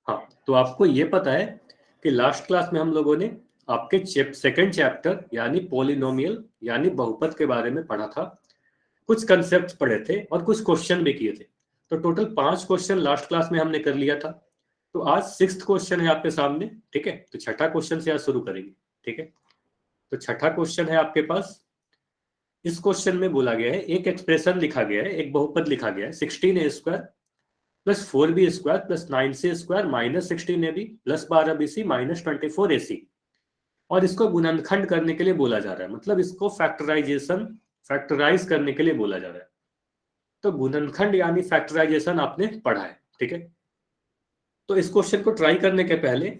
हाँ, तो आपको ये पता है कि लास्ट क्लास में हम लोगों ने आपके सेकंड चैप्टर यानी पॉलिनोमियल यानी बहुपद के बारे में पढ़ा था, कुछ कंसेप्ट पढ़े थे और कुछ क्वेश्चन भी किए थे। तो टोटल 5 क्वेश्चन लास्ट क्लास में हमने कर लिया था। तो आज 6th क्वेश्चन है आपके सामने, ठीक है। तो छठा क्वेश्चन से आज शुरू करेंगे, ठीक है। तो छठा क्वेश्चन है आपके पास। इस क्वेश्चन में बोला गया है, एक एक्सप्रेशन लिखा गया है, एक बहुपद लिखा गया है 16a² plus 4b² plus 9c² minus 16ab plus 12bc minus 24ac, और इसको गुणनखंड करने के लिए बोला जा रहा है, मतलब इसको फैक्टराइज करने के लिए बोला जा रहा है। तो गुणनखंड यानी फैक्टराइजेशन आपने पढ़ा है, ठीक है। तो इस क्वेश्चन को ट्राई करने के पहले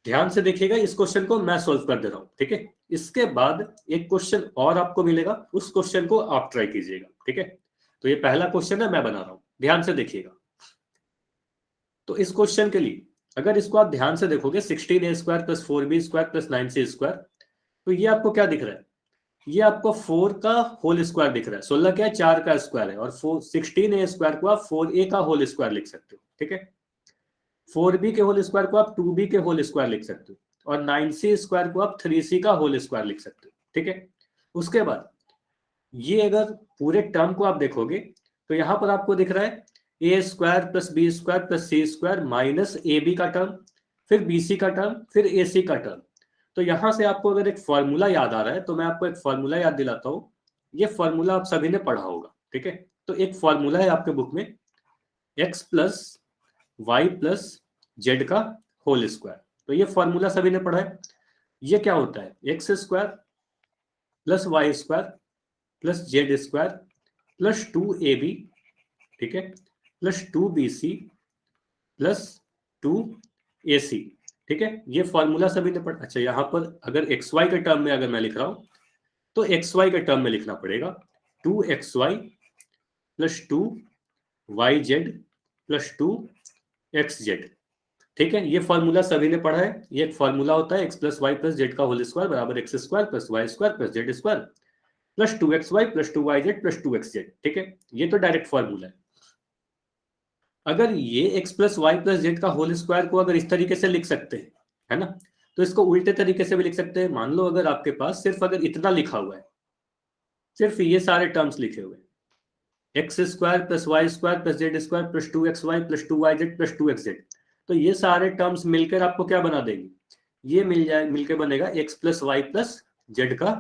ध्यान से देखिएगा, इस क्वेश्चन को मैं सॉल्व कर दे रहा हूं, ठीक है। इसके बाद एक क्वेश्चन और आपको मिलेगा, उस क्वेश्चन को आप ट्राई कीजिएगा, ठीक है। तो ये पहला क्वेश्चन है, मैं बना रहा हूं, ध्यान से देखिएगा। तो इस क्वेश्चन के लिए अगर इसको आप ध्यान से देखोगे 16a² plus 4b² plus 9c², तो ये आपको क्या दिख रहा है? ये आपको 4 का होल स्क्वायर दिख रहा है। 16 क्या है? 4 का स्क्वायर है, और 16a² को आप 4a का होल स्क्वायर लिख सकते हो, ठीक है। 4b के होल स्क्वायर को आप 2b के होल स्क्वायर लिख सकते हो, और 9c² को आप 3c का होल स्क्वायर लिख सकते हो, ठीक है। उसके बाद ये अगर पूरे टर्म को आप देखोगे तो यहां पर आपको दिख रहा है a² plus b² plus c² minus ab का टर्म, फिर bc का टर्म, फिर ac का टर्म। तो यहां से आपको अगर एक फॉर्मूला याद आ रहा है तो मैं आपको एक फॉर्मूला याद दिलाता हूं। ये फॉर्मूला आप सभी ने पढ़ा होगा, ठीक है। तो एक फॉर्मूला है आपके बुक में, x plus y plus z का होल स्क्वायर। तो ये फॉर्मूला सभी ने पढ़ा है। ये क्या होता है? x² plus y² plus z² plus 2ab, ठीक है, प्लस 2bc प्लस 2ac, ठीक है। ये फॉर्मूला सभी ने पढ़ा। अच्छा, यहां पर अगर xy के टर्म में अगर मैं लिख रहा हूं तो xy के टर्म में लिखना पड़ेगा 2xy plus 2yz plus 2xz, ठीक है। ये फॉर्मूला सभी ने पढ़ा है। ये एक फॉर्मूला होता है x plus y plus z का होल स्क्वायर बराबर x² plus y² plus z² plus 2xy plus 2yz plus 2xz, ठीक है। ये तो डायरेक्ट फॉर्मूला है। अगर ये x plus y plus z का होल स्क्वायर को अगर इस तरीके से लिख सकते हैं, है ना, तो इसको उल्टे तरीके से भी लिख सकते हैं। मान लो अगर आपके पास सिर्फ अगर इतना लिखा हुआ है, सिर्फ ये सारे टर्म्स लिखे हुए हैं, x² plus y² plus z² plus 2xy plus 2yz plus 2xz, तो ये सारे टर्म्स मिलकर आपको क्या बना देंगे? ये मिलकर बनेगा x plus y plus z का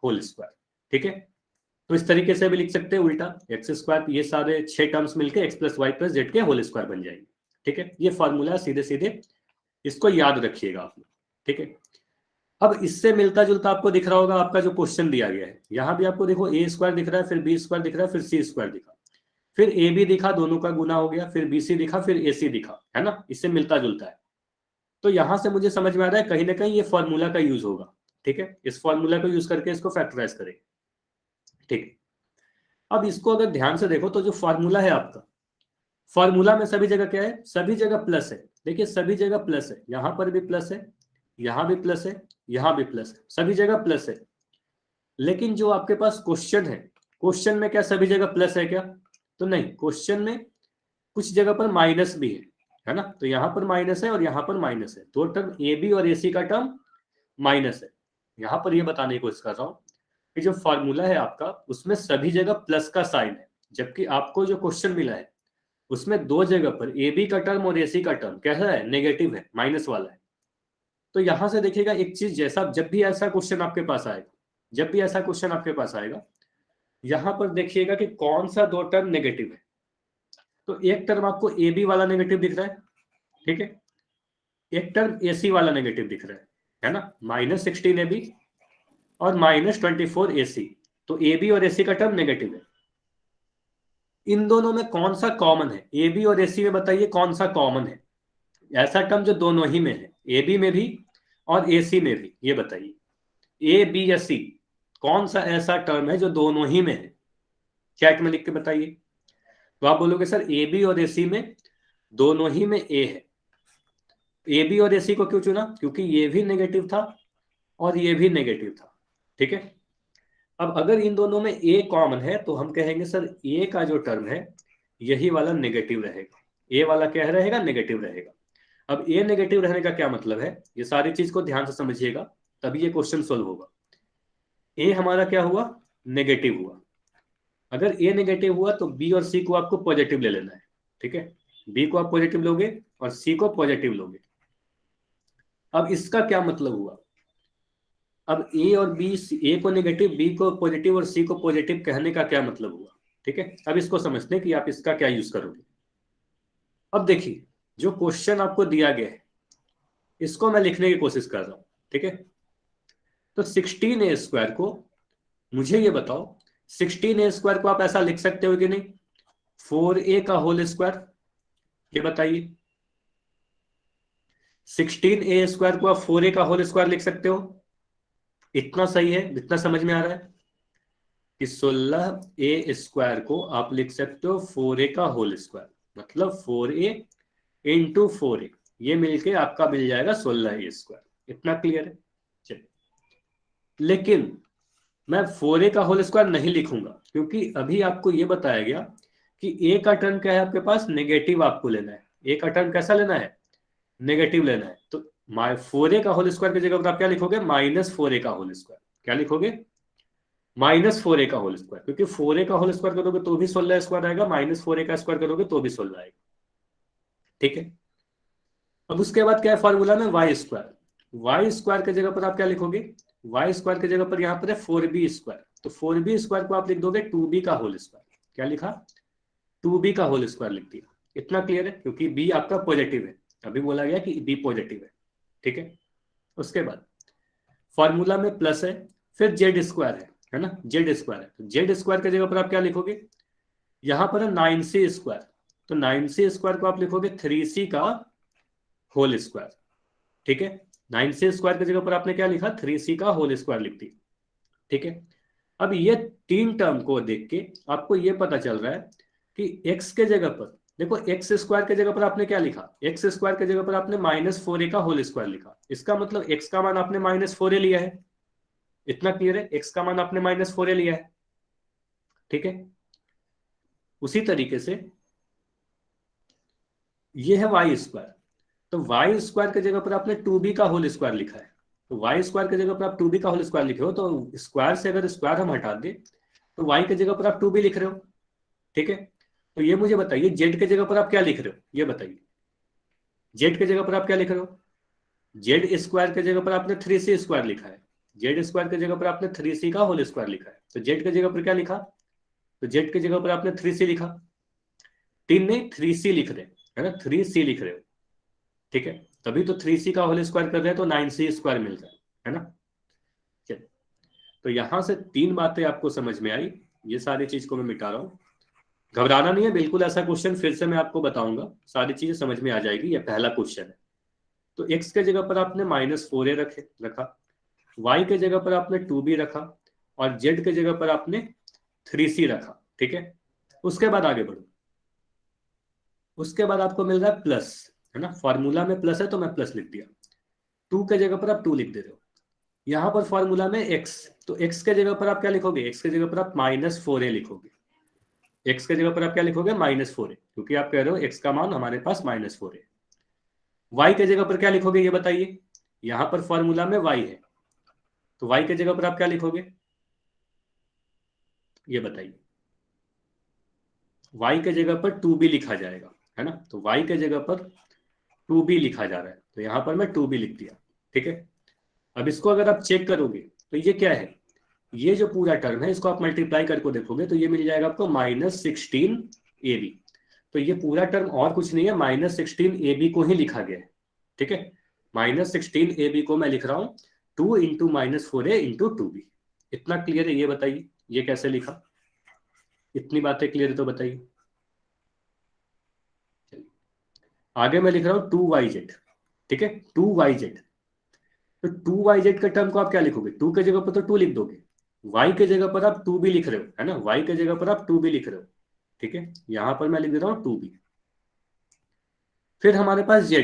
होल स्क्वायर, ठीक है। तो इस तरीके से भी लिख सकते हैं उल्टा, x², ये सारे 6 टर्म्स मिलकर x plus y plus z के होल स्क्वायर बन जाएंगे, ठीक है। ये फॉर्मूला सीधे सीधे इसको याद रखिएगा आप, ठीक है। अब इससे मिलता जुलता आपको दिख रहा होगा आपका जो क्वेश्चन दिया गया है, यहां भी आपको देखो a² दिख रहा है, फिर b² दिख रहा है, फिर c² दिखा, फिर ab दिखा, दोनों का गुना हो गया, फिर bc दिखा, फिर ac दिखा, है ना, इससे मिलता जुलता है। तो यहां से मुझे समझ में आ रहा है कहीं ना कहीं ये फॉर्मूला का यूज होगा, ठीक है। इस फॉर्मूला को यूज करके इसको फैक्टराइज करेंगे, ठीक है। अब इसको अगर ध्यान से देखो तो जो फॉर्मूला है आपका, फॉर्मूला में सभी जगह क्या है? सभी जगह प्लस है। देखिए सभी जगह प्लस है, यहां पर भी प्लस है, यहां भी प्लस है, यहां भी प्लस है, सभी जगह प्लस है। लेकिन जो आपके पास क्वेश्चन है, क्वेश्चन में क्या सभी जगह प्लस है क्या? तो नहीं, क्वेश्चन में कुछ जगह पर माइनस भी है ना। तो यहां पर माइनस है और यहां पर माइनस है, दो टर्म ए बी और ए सी का टर्म माइनस है। यहां पर ये बताने की कोशिश कर रहा हूं कि जो फॉर्मूला है आपका उसमें सभी जगह प्लस का साइन है, जबकि आपको जो क्वेश्चन मिला है उसमें दो जगह पर ए बी का टर्म और ए सी का टर्म कैसा है? नेगेटिव है, माइनस वाला है। तो यहां से देखिएगा एक चीज, जैसा जब भी ऐसा क्वेश्चन आपके पास आएगा, जब भी ऐसा क्वेश्चन आपके पास आएगा, यहां पर देखिएगा कि कौन सा दो टर्म नेगेटिव है। तो एक टर्म आपको ए बी वाला नेगेटिव दिख रहा है, ठीक है, एक टर्म ए सी वाला नेगेटिव दिख रहा है ना, -16ab और -24ac। तो ए बी और ए सी का टर्म नेगेटिव है। इन दोनों में कौन सा कॉमन है? ए बी और ए सी में बताइए कौन सा कॉमन है ऐसा टर्म जो दोनों ही में है, ए बी में भी और ए सी में भी, ये बताइए। ए बी या सी, कौन सा ऐसा टर्म है जो दोनों ही में है? चैट में लिख के बताइए। तो आप बोलोगे सर ए बी और ए सी में दोनों ही में ए है। ए बी और ए सी को क्यों चुना? क्योंकि ये भी नेगेटिव था और ये भी नेगेटिव था, ठीक है। अब अगर इन दोनों में ए कॉमन है तो हम कहेंगे सर ए का जो टर्म है यही वाला नेगेटिव रहेगा, ए वाला क्या रहेगा? नेगेटिव रहेगा। अब ए नेगेटिव रहने का क्या मतलब है, ये सारी चीज को ध्यान से समझिएगा तभी ये क्वेश्चन सोल्व होगा। ए हमारा क्या हुआ, नेगेटिव हुआ। अगर ए नेगेटिव हुआ तो बी और सी को आपको पॉजिटिव ले लेना है, ठीक है। बी को आप पॉजिटिव लोगे और सी को पॉजिटिव लोगे। अब इसका क्या मतलब हुआ, अब ए और बी, ए को नेगेटिव, बी को पॉजिटिव और सी को पॉजिटिव कहने का क्या मतलब हुआ, ठीक है। अब इसको समझते हैं कि आप इसका क्या यूज करोगे। अब देखिए जो क्वेश्चन आपको दिया गया है इसको मैं लिखने की कोशिश कर रहा हूं, ठीक है। तो 16a² को, मुझे ये बताओ 16a² को आप ऐसा लिख सकते हो कि नहीं, 4a का होल स्क्वायर, ये बताइए। 16a² को आप 4a का होल स्क्वायर लिख सकते हो, इतना सही है, इतना समझ में आ रहा है कि 16a² को आप लिख सकते हो 4a का होल स्क्वायर, मतलब 4a इंटू 4a, ये मिलके आपका मिल जाएगा 16a²। इतना क्लियर है। चलिए, लेकिन मैं 4a का होल स्क्वायर नहीं लिखूंगा, क्योंकि अभी आपको ये बताया गया कि a का टर्म क्या है आपके पास, नेगेटिव आपको लेना है। a का टर्म कैसा लेना है, नेगेटिव लेना है। तो 4a का होल स्क्वायर की जगह पर आप क्या लिखोगे, -4a का होल स्क्वायर। क्या लिखोगे, -4a का होल स्क्वायर, क्योंकि 4a का होल स्क्वायर करोगे तो भी 16a² आएगा, -4a का स्क्वायर करोगे तो भी 16 आएगा, ठीक है। अब उसके बाद क्या है फॉर्मूला में, y² की जगह पर आप क्या लिखोगे, y² की जगह पर यहां पर है 4b², तो 4b² को आप लिख दोगे 2b का होल स्क्वायर। क्या लिखा, 2b का होल स्क्वायर लिख दिया। इतना क्लियर है, क्योंकि b आपका पॉजिटिव है, अभी बोला गया कि b पॉजिटिव है, ठीक है। उसके बाद फॉर्मूला में प्लस है, फिर z² है ना, z² है, तो z² की जगह पर आप क्या लिखोगे, यहां पर है 9c², तो 9c² को आप लिखोगे 3c का होल स्क्वायर, ठीक है। 9c² की जगह पर आपने क्या लिखा, 3c का होल स्क्वायर लिख दी, ठीक है। अब ये तीन टर्म को देख के आपको ये पता चल रहा है कि x के जगह पर देखो, x² की जगह पर आपने क्या लिखा, x² की जगह पर आपने -4a का होल स्क्वायर लिखा, इसका मतलब x का मान आपने -4a लिया है। इतना क्लियर है, x का मान आपने -4a लिया है, ठीक है। उसी तरीके से ये है y², तो y² की जगह पर आपने 2b का होल स्क्वायर लिखा है, तो y² की जगह पर आप 2b का होल स्क्वायर लिखे हो, तो स्क्वायर से अगर स्क्वायर हम हटा दे तो y की जगह पर आप 2b लिख रहे हो, ठीक है। तो ये मुझे बताइए z की जगह पर आप क्या लिख रहे हो, ये बताइए। z की जगह पर आप क्या लिख रहे हो, z² की जगह पर आपने 3c² लिखा है, z² की जगह पर आपने 3c का होल स्क्वायर लिखा है, तो z की जगह पर क्या लिखा, तो z की जगह पर आपने 3c लिखा, 3 नहीं 3c लिख रहे है ना, 3c लिख रहे हो, ठीक है। तभी तो 3c का होल स्क्वायर कर रहे हैं तो 9c² मिल रहा है ना। चलिए, तो यहां से तीन बातें आपको समझ में आई, ये सारी चीज को मैं मिटा रहा हूं, घबराना नहीं है बिल्कुल। ऐसा क्वेश्चन फिर से मैं आपको बताऊंगा, सारी चीजें समझ में आ जाएगी। ये पहला क्वेश्चन है, तो x के जगह पर आपने -4a रखा, y के जगह पर आपने 2b रखा, और z के जगह पर आपने 3c रखा, ठीक है। उसके बाद आगे बढ़ो, उसके बाद आपको मिल रहा है प्लस, है ना, फॉर्मूला में प्लस है तो मैं प्लस लिख दिया, 2 के जगह पर आप 2 लिख दे रहे हो। यहां पर फॉर्मूला में x, तो x के जगह पर आप क्या लिखोगे, x के जगह पर आप -4a लिखोगे, x के जगह पर आप क्या लिखोगे, -4a, क्योंकि आप कह रहे हो x का मान हमारे पास -4a। y के जगह पर क्या लिखोगे ये बताइए, यहां पर फॉर्मूला में y है, तो y के जगह पर आप क्या लिखोगे, ये बताइए। y के जगह पर 2b लिखा जाएगा, है ना, तो y के जगह पर 2b लिखा जा रहा है, तो यहां पर मैं 2b लिख दिया, ठीक है। अब इसको अगर आप चेक करोगे तो ये क्या है, ये जो पूरा टर्म है इसको आप मल्टीप्लाई करके देखोगे तो ये मिल जाएगा आपको -16ab। तो ये पूरा टर्म और कुछ नहीं है, -16ab को ही लिखा गया है, ठीक है। -16ab को मैं लिख रहा हूं 2 इंटू -4a इंटू 2b। इतना क्लियर है, ये बताइए ये कैसे लिखा, इतनी बातें क्लियर है तो बताइए। आगे मैं लिख रहा हूं 2yz, ठीक है, 2yz। तो 2yz के टर्म को आप क्या लिखोगे, 2 के जगह पर तो 2 लिख दोगे, y के जगह पर आप 2b लिख रहे हो, है ना, y के जगह पर आप 2b लिख रहे हो, ठीक है। यहां पर मैं लिख दे रहा हूं 2b। फिर हमारे पास z,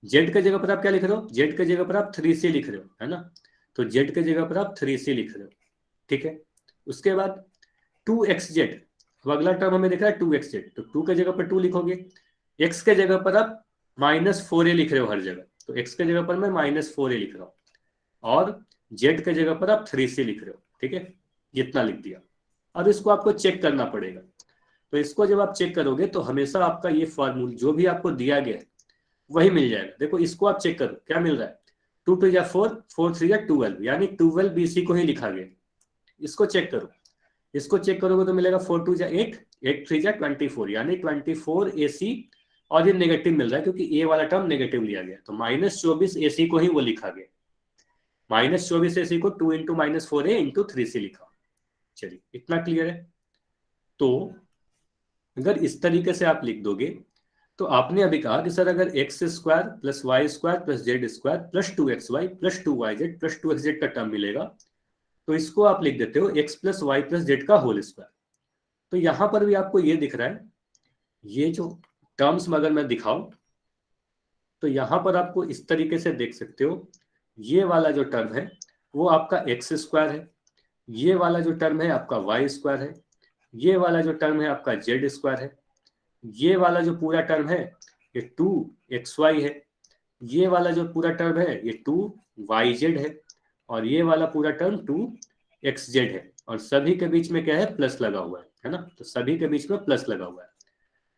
z के जगह पर आप क्या लिख रहे हो, z के जगह पर आप 3c लिख रहे हो, है ना, तो z के जगह पर आप 3c लिख रहे हो, ठीक है। उसके बाद 2xz, अब अगला टर्म हमें दिख रहा है 2xz, तो 2 के जगह पर 2 लिखोगे, x के जगह पर आप -4a लिख रहे हो हर जगह, तो x के जगह पर मैं -4a लिख रहा हूँ और z के जगह पर आप 3c लिख रहे हो, ठीक है, इतना लिख दिया। अब इसको आपको चेक करना पड़ेगा, तो इसको जब आप चेक करोगे तो हमेशा आपका ये फॉर्मूला जो भी आपको दिया गया है वही मिल जाएगा। देखो इसको आप चेक करो क्या मिल रहा है, 2 2 या 4, 4 3 या 12, यानी 12 BC को ही लिखा गया। इसको चेक करो, इसको चेक करोगे तो मिलेगा 4 2 या 8, 8 3 या 24, यानी 24 AC, और ये नेगेटिव मिल रहा है क्योंकि ए वाला टर्म नेगेटिव लिया गया, तो -24 AC को ही वो लिखा गया। -24 AC को 2 × -4a × 3c लिखा। चलिए इतना क्लियर है। तो अगर इस तरीके से आप लिख दोगे तो आपने अभी कहा कि सर अगर x² + y² + z² + 2xy + 2yz + 2xz का टर्म मिलेगा तो इसको आप लिख देते हो x + y + z का होल स्क्वायर। तो यहां पर भी आपको ये दिख रहा है, ये जो टर्म्स में अगर मैं दिखाऊं तो यहां पर आपको इस तरीके से देख सकते हो, ये वाला जो टर्म है वो आपका x² है, ये वाला जो टर्म है आपका y² है, ये वाला जो टर्म है आपका z² है, ये वाला जो पूरा टर्म है ये 2xy है, ये वाला जो पूरा टर्म है ये 2yz है, और ये वाला पूरा टर्म 2xz है, और सभी के बीच में क्या है, प्लस लगा हुआ है ना, तो सभी के बीच में प्लस लगा हुआ है।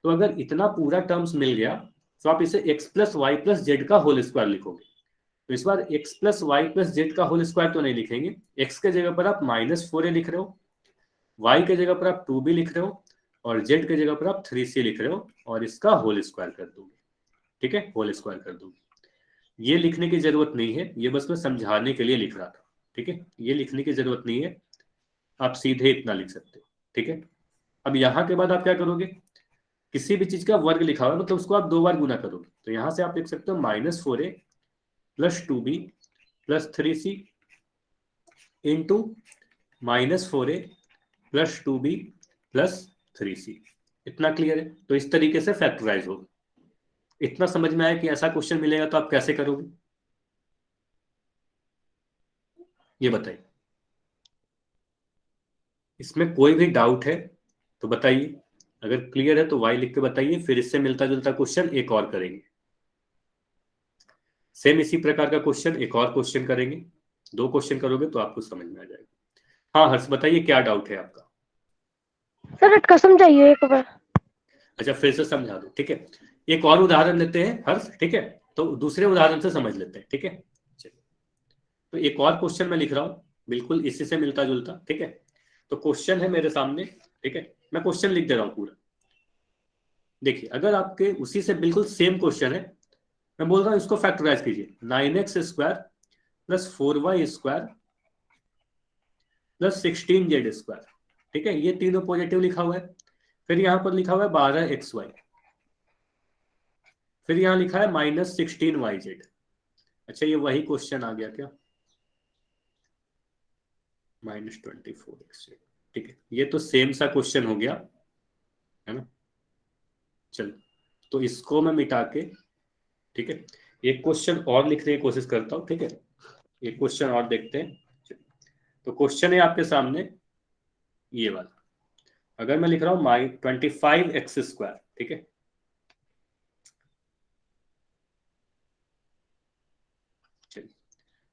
तो अगर इतना पूरा टर्म्स मिल गया तो आप इसे x + y + z का होल स्क्वायर लिखोगे। तो इस बार x + y + z का होल स्क्वायर तो नहीं लिखेंगे, x के जगह पर आप -4a लिख रहे हो, y के जगह पर आप 2b लिख रहे हो, और z के जगह पर आप 3c लिख रहे हो, और इसका होल स्क्वायर कर दोगे, ठीक है, होल स्क्वायर कर दोगे। ये लिखने की जरूरत नहीं है, ये बस मैं समझाने के लिए लिख रहा था, ठीक है, ये लिखने की जरूरत नहीं है, आप सीधे इतना लिख सकते हो, ठीक है। अब यहाँ के बाद आप क्या करोगे, किसी भी चीज का वर्ग लिखा हुआ है मतलब उसको आप 2 बार गुना करोगे, तो यहां से आप लिख सकते हो -4a + 2b + 3c into -4a + 2b + 3c। इतना क्लियर है। तो इस तरीके से फैक्टराइज होगा। इतना समझ में आया कि ऐसा क्वेश्चन मिलेगा तो आप कैसे करोगे, ये बताइए। इसमें कोई भी डाउट है तो बताइए, अगर क्लियर है तो वाई लिख के बताइए, फिर इससे मिलता जुलता क्वेश्चन एक और करेंगे। सेम इसी प्रकार का क्वेश्चन एक और क्वेश्चन करेंगे, 2 क्वेश्चन करोगे तो आपको समझ में आ जाएगा। हाँ हर्ष बताइए क्या डाउट है आपका। सर रट कसम चाहिए एक बार। अच्छा फिर से समझा दो, ठीक है। एक और उदाहरण लेते हैं हर्ष, ठीक है, तो दूसरे उदाहरण से समझ लेते हैं, ठीक है। चलिए तो एक और क्वेश्चन मैं लिख रहा हूं, बिल्कुल इसी से मिलता जुलता, ठीक है। तो क्वेश्चन है मेरे सामने, ठीक है, मैं क्वेश्चन लिख दे रहा हूं पूरा। देखिए अगर आपके उसी से बिल्कुल सेम क्वेश्चन है, मैं बोल रहा हूं इसको फैक्टराइज कीजिए, 9x² + 4y² + 16z², ठीक है, ये तीनों पॉजिटिव लिखा हुआ है। फिर यहां पर लिखा हुआ है 12xy, फिर यहां लिखा है -16yz। अच्छा ये वही क्वेश्चन आ गया क्या, -24x, ठीक है, ये तो सेम सा क्वेश्चन हो गया है ना। चलो तो इसको मैं मिटा के, ठीक है, एक क्वेश्चन और लिखने की कोशिश करता हूं, ठीक है, एक क्वेश्चन और देखते हैं। तो क्वेश्चन है आपके सामने ये वाला, अगर मैं लिख रहा हूं -25x², ठीक है,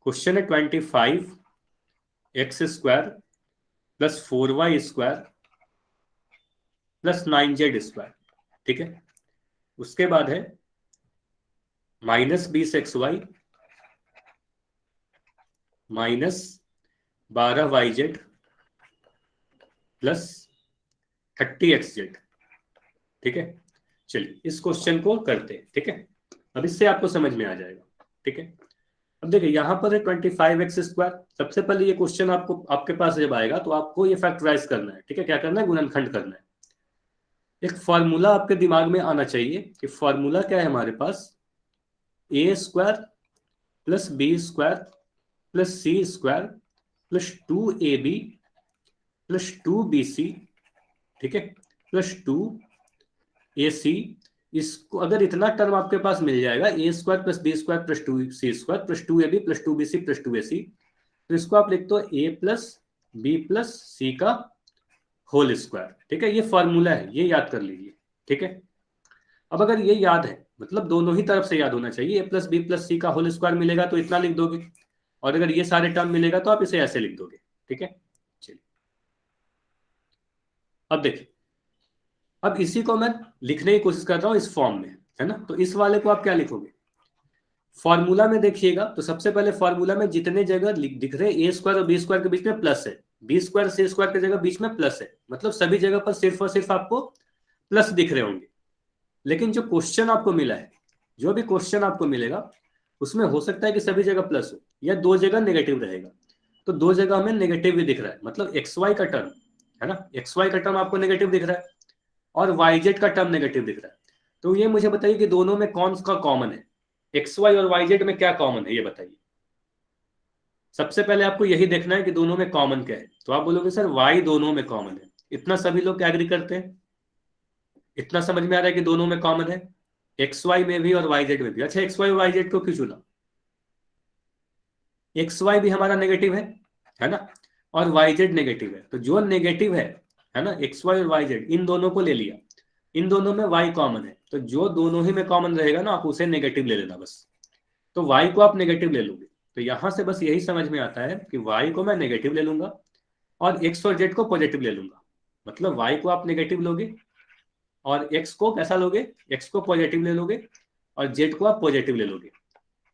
क्वेश्चन है 25x² + 4y² + 9z², ठीक है। उसके बाद है -20xy -12yz + 30xz, ठीक है। चलिए इस क्वेश्चन को करते हैं, ठीक है, अब इससे आपको समझ में आ जाएगा, ठीक है। अब देखिए यहाँ पर है 25x², सबसे पहले ये क्वेश्चन आपको आपके पास जब आएगा तो आपको ये फैक्टराइज करना है, ठीक है, क्या करना है, गुणनखंड करना है। एक फॉर्मूला आपके दिमाग में आना चाहिए कि फॉर्मूला क्या है हमारे पास, a² + b² + c² + 2ab + 2bc, ठीक है, + 2ac। इसको अगर इतना टर्म आपके पास मिल जाएगा, a² + b² + 2c² + 2ab + 2bc + 2ac, तो इसको आप लिखते हो a + b + c का होल स्क्वायर, ठीक है, ये फॉर्मूला है, ये याद कर लीजिए, ठीक है। अब अगर ये याद है मतलब दोनों ही तरफ से याद होना चाहिए। a प्लस बी प्लस सी का होल स्क्वायर मिलेगा तो इतना लिख दोगे, और अगर ये सारे टर्म मिलेगा तो आप इसे ऐसे लिख दोगे। ठीक है, चलिए अब देखिए, अब इसी को मैं लिखने की कोशिश कर रहा हूं इस फॉर्म में, है ना। तो इस वाले को आप क्या लिखोगे, फॉर्मूला में देखिएगा तो सबसे पहले फॉर्मूला में जितने जगह दिख रहे हैं ए स्क्वायर और बी स्क्वायर के बीच में प्लस है, बी स्क्वायर सी स्क्वायर की जगह बीच में प्लस है, मतलब सभी जगह पर सिर्फ और सिर्फ आपको प्लस दिख रहे होंगे। लेकिन जो क्वेश्चन आपको मिला है, जो भी क्वेश्चन आपको मिलेगा उसमें हो सकता है कि सभी जगह प्लस हो या दो जगह नेगेटिव रहेगा। तो दो जगह हमें नेगेटिव भी दिख रहा है, मतलब एक्स वाई का टर्म, है ना, एक्स वाई का टर्म आपको नेगेटिव दिख रहा है और वाई जेड का टर्म नेगेटिव दिख रहा है। तो ये मुझे बताइए कि दोनों में कौन सा कॉमन है, एक्स वाई और वाई जेड में क्या कॉमन है ये बताइए। सबसे पहले आपको यही देखना है कि दोनों में कॉमन क्या है। तो आप बोलोगे सर वाई दोनों में कॉमन है, इतना सभी लोग एग्री करते हैं, इतना समझ में आ रहा है कि दोनों में कॉमन है, एक्स वाई में भी और वाई जेड में भी। अच्छा, एक्स वाई वाई जेड को क्यों चुना, एक्स वाई भी हमारा नेगेटिव है ना, और वाई जेड नेगेटिव है। तो जो नेगेटिव है ना, एक्स वाई और वाई जेड इन दोनों को ले लिया, इन दोनों में वाई कॉमन है, तो जो दोनों ही में कॉमन रहेगा ना आप उसे नेगेटिव ले लेना बस। तो वाई को आप नेगेटिव ले लोगे, तो यहां से बस यही समझ में आता है कि वाई को मैं नेगेटिव ले लूंगा और एक्स और जेड को पॉजिटिव ले लूंगा। मतलब वाई को आप नेगेटिव लोगे और एक्स को कैसा लोगे, एक्स को पॉजिटिव ले लोगे और जेड को आप पॉजिटिव ले लोगे।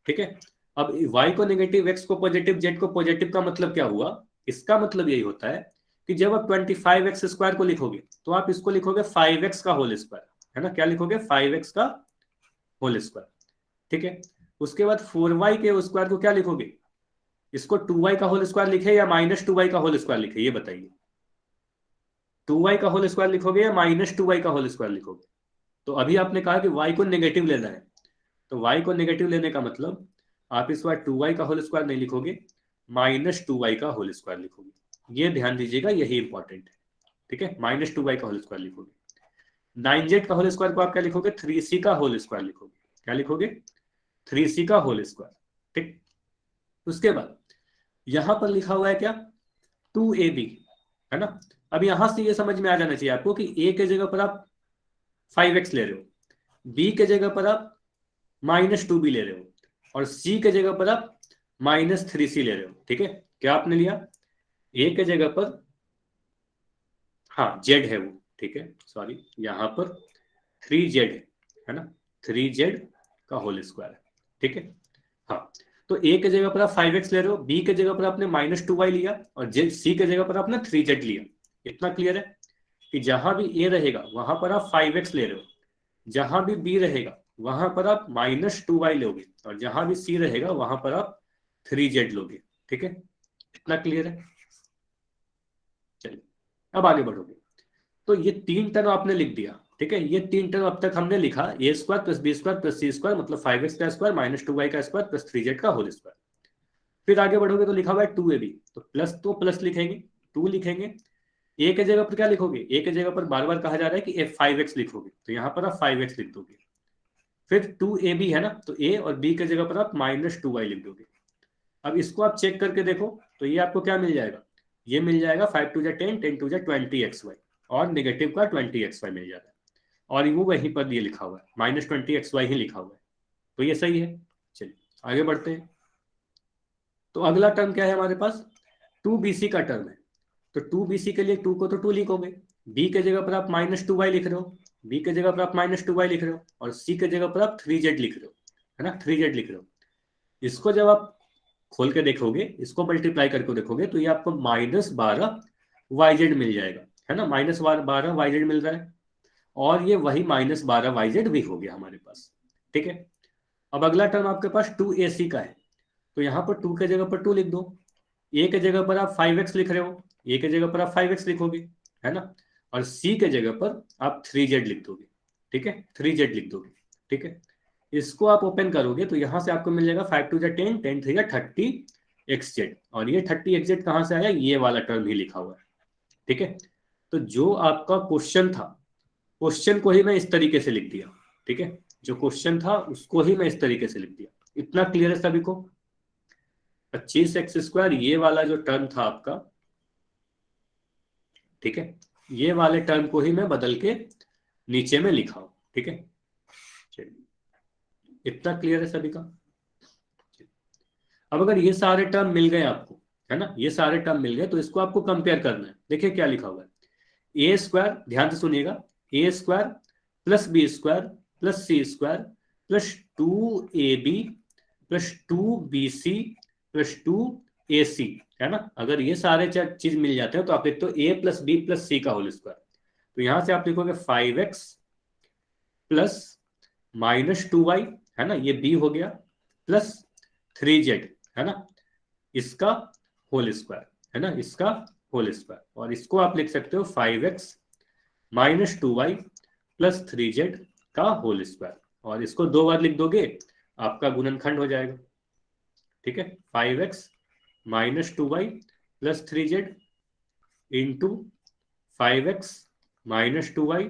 ठीक है, अब y को नेगेटिव, x को पॉजिटिव, z को पॉजिटिव का मतलब क्या हुआ, इसका मतलब यही होता है कि जब आप 25x स्क्वायर को लिखोगे तो आप इसको लिखोगे 5x का होल स्क्वायर, है ना, क्या लिखोगे 5x का होल स्क्वायर। ठीक है, उसके बाद 4y के स्क्वायर को क्या लिखोगे, इसको 2y का होल स्क्वायर लिखे या -2y का होल स्क्वायर लिखे, ये बताइए। 2y का होल स्क्वायर लिखोगे या -2y का होल स्क्वायर लिखोगे। तो अभी आपने कहा कि y को नेगेटिव लेना है, तो y को नेगेटिव लेने का मतलब आप इस बार 2y का होल स्क्वायर नहीं लिखोगे, -2y का होल स्क्वायर लिखोगे। ये ध्यान दीजिएगा, यही इंपॉर्टेंट है। ठीक है, -2y का होल स्क्वायर लिखोगे। 9z का होल स्क्वायर को आप क्या लिखोगे, 3c का होल स्क्वायर लिखोगे। क्या लिखोगे, 3c का होल स्क्वायर। ठीक, उसके बाद यहां पर लिखा हुआ है क्या, 2ab, है ना। अब यहां से ये समझ में आ जाना चाहिए आपको कि a के जगह पर आप 5x ले रहे हो, b के जगह पर आप -2b ले रहे हो और c के जगह पर आप -3c ले रहे हो। ठीक है, क्या आपने लिया, a के जगह पर, हाँ z है वो, ठीक है, सॉरी, यहां पर 3z है ना, 3z का होल स्क्वायर है। ठीक है, हाँ, तो a के जगह पर आप 5x ले रहे हो, b के जगह पर आपने -2y लिया और c के जगह पर आपने 3z लिया। इतना क्लियर है कि जहां भी a रहेगा वहां पर आप 5x ले रहे हो, जहां भी b रहेगा वहां पर आप -2y लोगे और जहां भी c रहेगा वहां पर आप 3z लोगे। ठीक है, इतना क्लियर है। चलिए अब आगे बढ़ोगे, तो ये तीन टर्म आपने लिख दिया। ठीक है, ये तीन टर्म अब तक हमने लिखा, a square plus b square plus c square, मतलब 5x का स्क्वायर -2y का स्क्वायर प्लस 3z का होल स्क्वायर। फिर आगे बढ़ोगे तो लिखा हुआ है 2ab, तो प्लस लिखेंगे, 2 लिखेंगे। ए के जगह पर क्या लिखोगे, ए के जगह पर बार बार कहा जा रहा है कि 5x लिखोगे, तो यहाँ पर आप 5x लिख दोगे। फिर 2ab है ना, तो a और b के जगह पर आप -2y लिख दोगे। अब इसको आप चेक करके देखो तो ये आपको क्या मिल जाएगा, ये मिल जाएगा 5 टू 10, 10 टू 20xy और नेगेटिव का 20xy मिल जाता है, और वो वहीं पर ये लिखा हुआ है -20xy ही लिखा हुआ है। तो ये सही है। चलिए आगे बढ़ते हैं। तो अगला टर्म क्या है हमारे पास, 2bc का टर्म है। तो 2bc के लिए 2 को तो 2 लिखोगे, b के जगह पर आप -2y लिख रहे हो, b के जगह पर आप -2y लिख रहे हो और c के जगह पर आप 3z लिख रहे हो, है ना, 3z लिख रहे हो। इसको जब आप खोल के देखोगे, इसको मल्टीप्लाई करके देखोगे तो ये आपको -12yz मिल जाएगा, है ना, -12yz मिल रहा है और ये वही -12yz भी हो गया हमारे पास। ठीक है, अब अगला टर्म आपके पास 2ac का है, तो यहाँ पर 2 के जगह पर 2 लिख दो, a के जगह पर आप 5x लिख रहे हो, a के जगह पर आप 5x लिखोगे, है ना, और c के जगह पर आप 3z लिख दोगे। ठीक है, 3z लिख दोगे। ठीक है, इसको आप ओपन करोगे तो यहां से आपको मिल जाएगा 5 टू 10, 10 3 30xz, और ये 30xz कहां से आया, ये वाला टर्म ही लिखा हुआ है। ठीक है, तो जो आपका क्वेश्चन था, क्वेश्चन को ही मैं इस तरीके से लिख दिया। ठीक है, जो क्वेश्चन था उसको ही मैं इस तरीके से लिख दिया। इतना क्लियर है सभी को, 25x² ये वाला जो टर्म था आपका, ठीक है, ये वाले टर्म को ही मैं बदल के नीचे में लिखा हूं। ठीक है, चलिए इतना क्लियर है सभी का? अब अगर ये सारे टर्म मिल गए आपको, है ना, ये सारे टर्म मिल गए, तो इसको आपको कंपेयर करना है। देखिए क्या लिखा हुआ है, ए स्क्वायर, ध्यान से सुनिएगा, a square plus b square plus c square plus 2ab plus 2bc plus 2ac, है ना। अगर ये सारे चीज मिल जाते हैं तो आप लिखते हो a प्लस बी प्लस सी का होल स्क्वायर। तो यहां से आप लिखोगे 5x प्लस -2y, है ना, ये b हो गया, प्लस 3z, है ना, इसका होल स्क्वायर, है ना, इसका होल स्क्वायर। और इसको आप लिख सकते हो 5x -2y प्लस 3z का होल स्क्वायर। और इसको 2 बार लिख दोगे, आपका गुणनखंड हो जाएगा। ठीक है, 5x -2y plus 3z into 5x -2y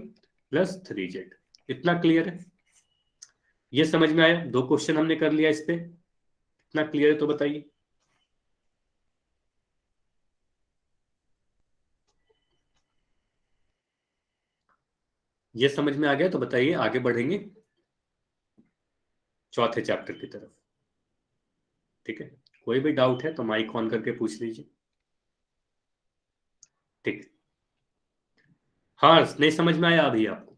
plus 3z। इतना क्लियर है? ये समझ में आया? 2 क्वेश्चन हमने कर लिया इस पे। इतना क्लियर है तो बताइए। ये समझ में आ गया तो बताइए, आगे बढ़ेंगे चौथे चैप्टर की तरफ। ठीक है, कोई भी डाउट है तो माइक ऑन करके पूछ लीजिए। ठीक, हाँ, नहीं समझ में आया अभी आपको?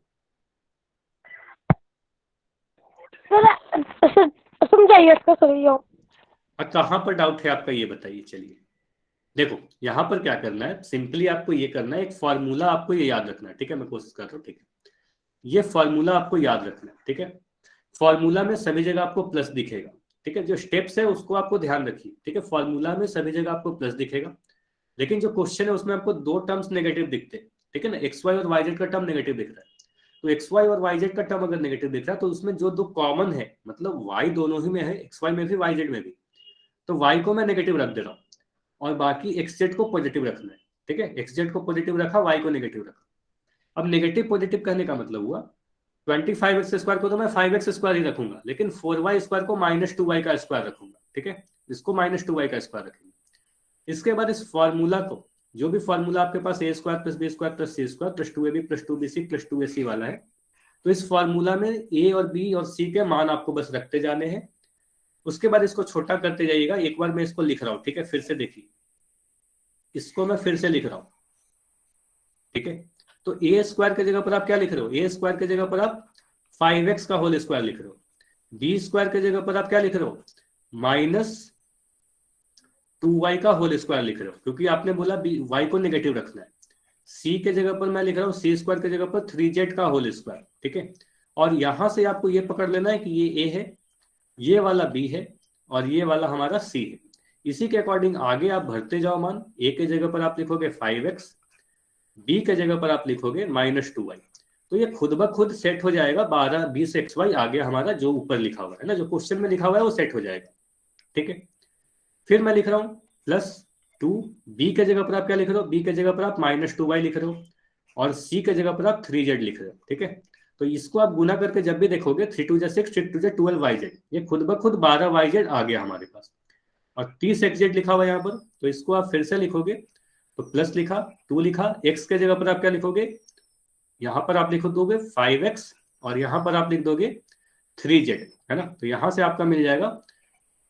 सर समझाइए इसका सही। कहाँ पर डाउट है आपका ये बताइए। चलिए देखो, यहां पर क्या करना है, सिंपली आपको ये करना है, एक फॉर्मूला आपको ये याद रखना है। ठीक है, मैं कोशिश कर रहा हूँ। ठीक है, ये फॉर्मूला आपको याद रखना है। ठीक है, फॉर्मूला में सभी जगह आपको प्लस दिखेगा। ठीक है, जो स्टेप्स है उसको आपको ध्यान रखिए। ठीक है, फॉर्मूला में सभी जगह आपको प्लस दिखेगा, लेकिन जो क्वेश्चन है उसमें आपको 2 टर्म्स नेगेटिव दिखते हैं। ठीक है ना, एक्स वाई और वाई जेड का टर्म नेगेटिव दिख रहा है। तो एक्स वाई और वाई जेड का टर्म अगर नेगेटिव दिख रहा है तो उसमें जो 2 कॉमन है, मतलब वाई दोनों ही में है, एक्स वाई में भी वाई जेड में भी, तो वाई को मैं नेगेटिव रख दे रहा हूँ और बाकी एक्स जेड को पॉजिटिव रखना है। ठीक है, एक्स जेड को पॉजिटिव रखा, वाई को नेगेटिव रखा। अब नेगेटिव पॉजिटिव कहने का मतलब हुआ 25x² को तो मैं 5x² ही रखूंगा, लेकिन 4y² को -2y का स्क्वायर रखूंगा। ठीक है, इसको -2y का स्क्वायर रखेंगे। इसके बाद इस फॉर्मूला को, जो भी फॉर्मूला आपके पास a² + b² + c² + 2ab + 2bc + 2ac वाला है, तो इस फॉर्मूला में a और b और c के मान आपको बस रखते जाने हैं। उसके बाद इसको छोटा करते जाइएगा। एक बार मैं इसको लिख रहा हूं, ठीक है, फिर से देखिए, इसको मैं फिर से लिख रहा हूं। ठीक है, तो a² की जगह पर आप क्या लिख रहे हो, a² की जगह पर आप 5x का होल स्क्वायर लिख रहे हो। b² की जगह पर आप क्या लिख रहे हो, -2y का होल स्क्वायर लिख रहे हो, क्योंकि आपने बोला y को नेगेटिव रखना है। c के जगह पर मैं लिख रहा हूँ c² की जगह पर 3z का होल स्क्वायर। ठीक है, और यहां से आपको ये पकड़ लेना है कि ये a है, ये वाला b है और ये वाला हमारा c है। इसी के अकॉर्डिंग आगे आप भरते जाओ मान। a के जगह पर आप लिखोगे 5x, b के जगह पर आप लिखोगे -2y। तो ये खुद ब खुद सेट हो जाएगा। 12 20xy आगे हमारा जो ऊपर लिखा हुआ है ना, जो क्वेश्चन में लिखा हुआ है वो सेट हो जाएगा। ठीक है, फिर मैं लिख रहा हूं +2, b के जगह पर आप क्या लिख रहे हो, b के जगह पर आप -2y लिख रहे हो और c के जगह पर आप 3z लिख रहे हो। ठीक है, तो इसको आप गुना करके जब भी देखोगे 3 2 6 6 2 12yz, ये खुद ब खुद 12yz आ गया हमारे पास। और 30xz लिखा हुआ है यहाँ पर, तो इसको आप फिर से लिखोगे, तो प्लस लिखा, 2 लिखा, x के जगह पर आप क्या लिखोगे, यहां पर आप लिख दोगे 5x और यहां पर आप लिख दोगे 3z, है ना। तो यहां से आपका मिल जाएगा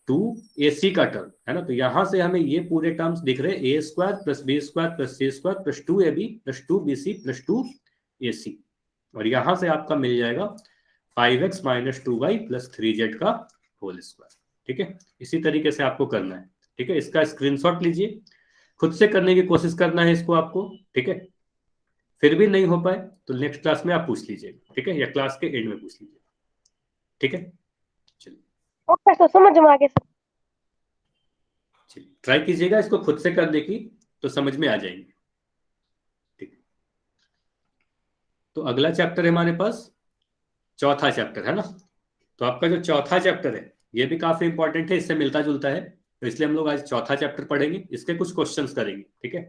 2ac का टर्म, है ना। तो यहां से हमें ये पूरे टर्म्स दिख रहे हैं, a² + b² + c² + 2ab + 2bc + 2ac। और यहां से आपका मिल जाएगा 5x - 2y + 3z का होल स्क्वायर। ठीक है, इसी तरीके से आपको करना है। ठीक है, इसका स्क्रीनशॉट लीजिए, खुद से करने की कोशिश करना है इसको आपको। ठीक है, फिर भी नहीं हो पाए तो नेक्स्ट क्लास में आप पूछ लीजिए। ठीक है, या क्लास के एंड में पूछ लीजिए। ठीक है, चलिए ओके सर, समझ में आ गया सर। चलिए, ट्राई कीजिएगा इसको खुद से करने की, तो समझ में आ जाएंगे। ठीक, तो अगला चैप्टर है हमारे पास चौथा चैप्टर, है ना। तो आपका जो चौथा चैप्टर है ये भी काफी इंपॉर्टेंट है, इससे मिलता जुलता है, तो इसलिए हम लोग आज चौथा चैप्टर पढ़ेंगे, इसके कुछ क्वेश्चंस करेंगे। ठीक है,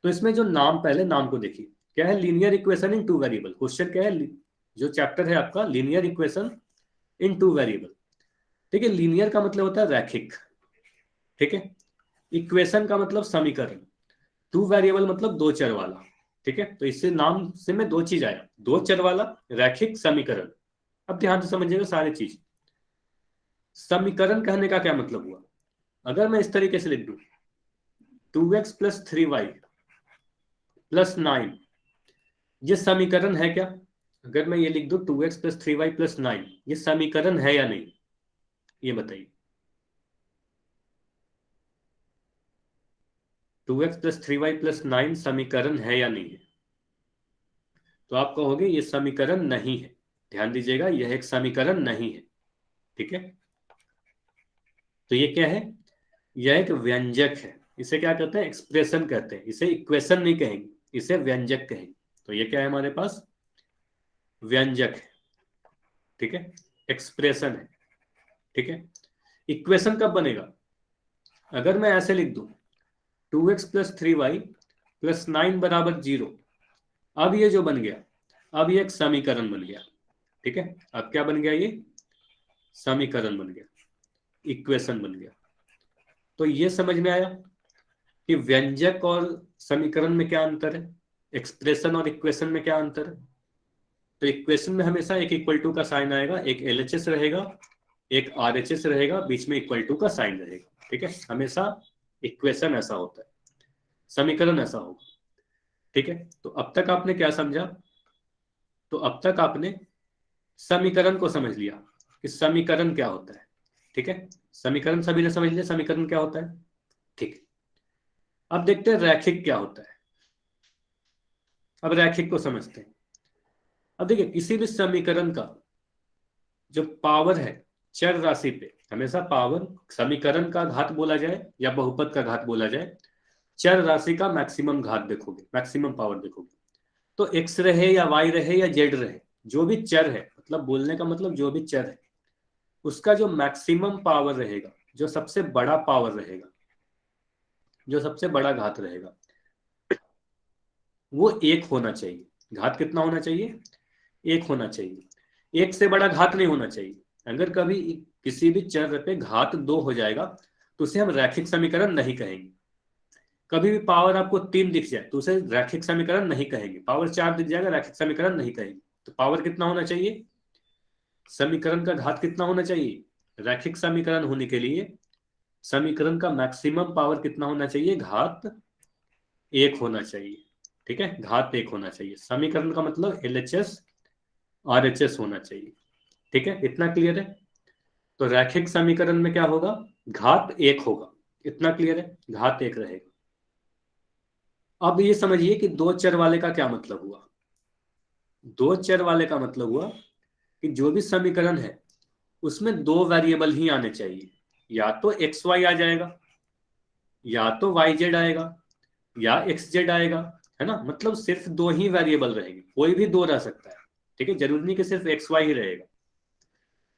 तो इसमें जो नाम, पहले नाम को देखिए, क्या है, linear equation in 2 variable. Question क्या है, जो चैप्टर है आपका लीनियर इक्वेशन इन 2 वेरिएबल। ठीक है, लीनियर का मतलब होता है रैखिक। ठीक है, इक्वेशन का मतलब समीकरण, 2 वेरिएबल मतलब 2 चर वाला। ठीक है, तो इससे नाम से में 2 चीज आया, 2 चर वाला रैखिक समीकरण। अब ध्यान से समझिएगा सारी चीज। समीकरण कहने का क्या मतलब हुआ? अगर मैं इस तरीके से लिख दूं 2x प्लस 3y प्लस 9, ये समीकरण है क्या? अगर मैं ये लिख दूं 2x प्लस 3y प्लस 9, ये समीकरण है या नहीं, ये बताइए। 2x प्लस 3y प्लस 9 समीकरण है या नहीं है? तो आप कहोगे ये समीकरण नहीं है। ध्यान दीजिएगा, यह एक समीकरण नहीं है। ठीक है, तो ये क्या है? यह एक व्यंजक है। इसे क्या कहते हैं? एक्सप्रेशन कहते हैं। इसे इक्वेशन नहीं कहेंगे, इसे व्यंजक कहेंगे। तो ये क्या है हमारे पास? व्यंजक है। ठीक है, एक्सप्रेशन है। ठीक है, इक्वेशन कब बनेगा? अगर मैं ऐसे लिख दूं 2x प्लस 3y प्लस 9 बराबर 0, अब ये जो बन गया, अब ये एक समीकरण बन गया। ठीक है, अब क्या बन गया? ये समीकरण बन गया, इक्वेशन बन गया। तो ये समझ में आया कि व्यंजक और समीकरण में क्या अंतर है, एक्सप्रेशन और इक्वेशन में क्या अंतर है। तो इक्वेशन में हमेशा एक इक्वल टू का साइन आएगा, एक एलएचएस रहेगा, एक आरएचएस रहेगा, बीच में इक्वल टू का साइन रहेगा। ठीक है, हमेशा इक्वेशन ऐसा होता है, समीकरण ऐसा होगा। ठीक है, तो अब तक आपने क्या समझा? तो अब तक आपने समीकरण को समझ लिया कि समीकरण क्या होता है। ठीक है, समीकरण सभी ने समझ लिया, समीकरण क्या होता है। ठीक है, अब देखते हैं रैखिक क्या होता है। अब रैखिक को समझते हैं। अब देखिए, किसी भी समीकरण का जो पावर है चर राशि पे, हमेशा पावर समीकरण का घात बोला जाए या बहुपद का घात बोला जाए, चर राशि का मैक्सिमम घात देखोगे, मैक्सिमम पावर देखोगे। तो एक्स रहे या वाई रहे या जेड रहे, जो भी चर है, मतलब बोलने का मतलब जो भी चर है, उसका जो मैक्सिमम पावर रहेगा, जो सबसे बड़ा पावर रहेगा, जो सबसे बड़ा घात रहेगा, वो एक होना चाहिए। घात कितना होना चाहिए? एक होना चाहिए। एक से बड़ा घात नहीं होना चाहिए। अगर कभी किसी भी चर पे घात 2 हो जाएगा तो उसे हम रैखिक समीकरण नहीं कहेंगे। कभी भी पावर आपको 3 दिख जाए तो उसे रैखिक समीकरण नहीं कहेंगे। पावर 4 दिख जाएगा, रैखिक समीकरण नहीं कहेंगे। तो पावर कितना होना चाहिए? समीकरण का घात कितना होना चाहिए? रैखिक समीकरण होने के लिए समीकरण का मैक्सिमम पावर कितना होना चाहिए? घात 1 होना चाहिए। ठीक है, घात 1 होना चाहिए। समीकरण का मतलब एलएचएस आरएचएस होना चाहिए। ठीक है, इतना क्लियर है? तो रैखिक समीकरण में क्या होगा? घात 1 होगा। इतना क्लियर है? घात 1 रहेगा। अब ये समझिए कि दो चर वाले का क्या मतलब हुआ। दो चर वाले का मतलब हुआ कि जो भी समीकरण है उसमें दो वेरिएबल ही आने चाहिए। या तो एक्स वाई आ जाएगा, या तो वाई जेड आएगा, या एक्स जेड आएगा। है ना, मतलब सिर्फ दो ही वेरिएबल रहेंगे, कोई भी दो रह सकता है। ठीक है, जरूरी नहीं कि सिर्फ एक्स वाई ही रहेगा।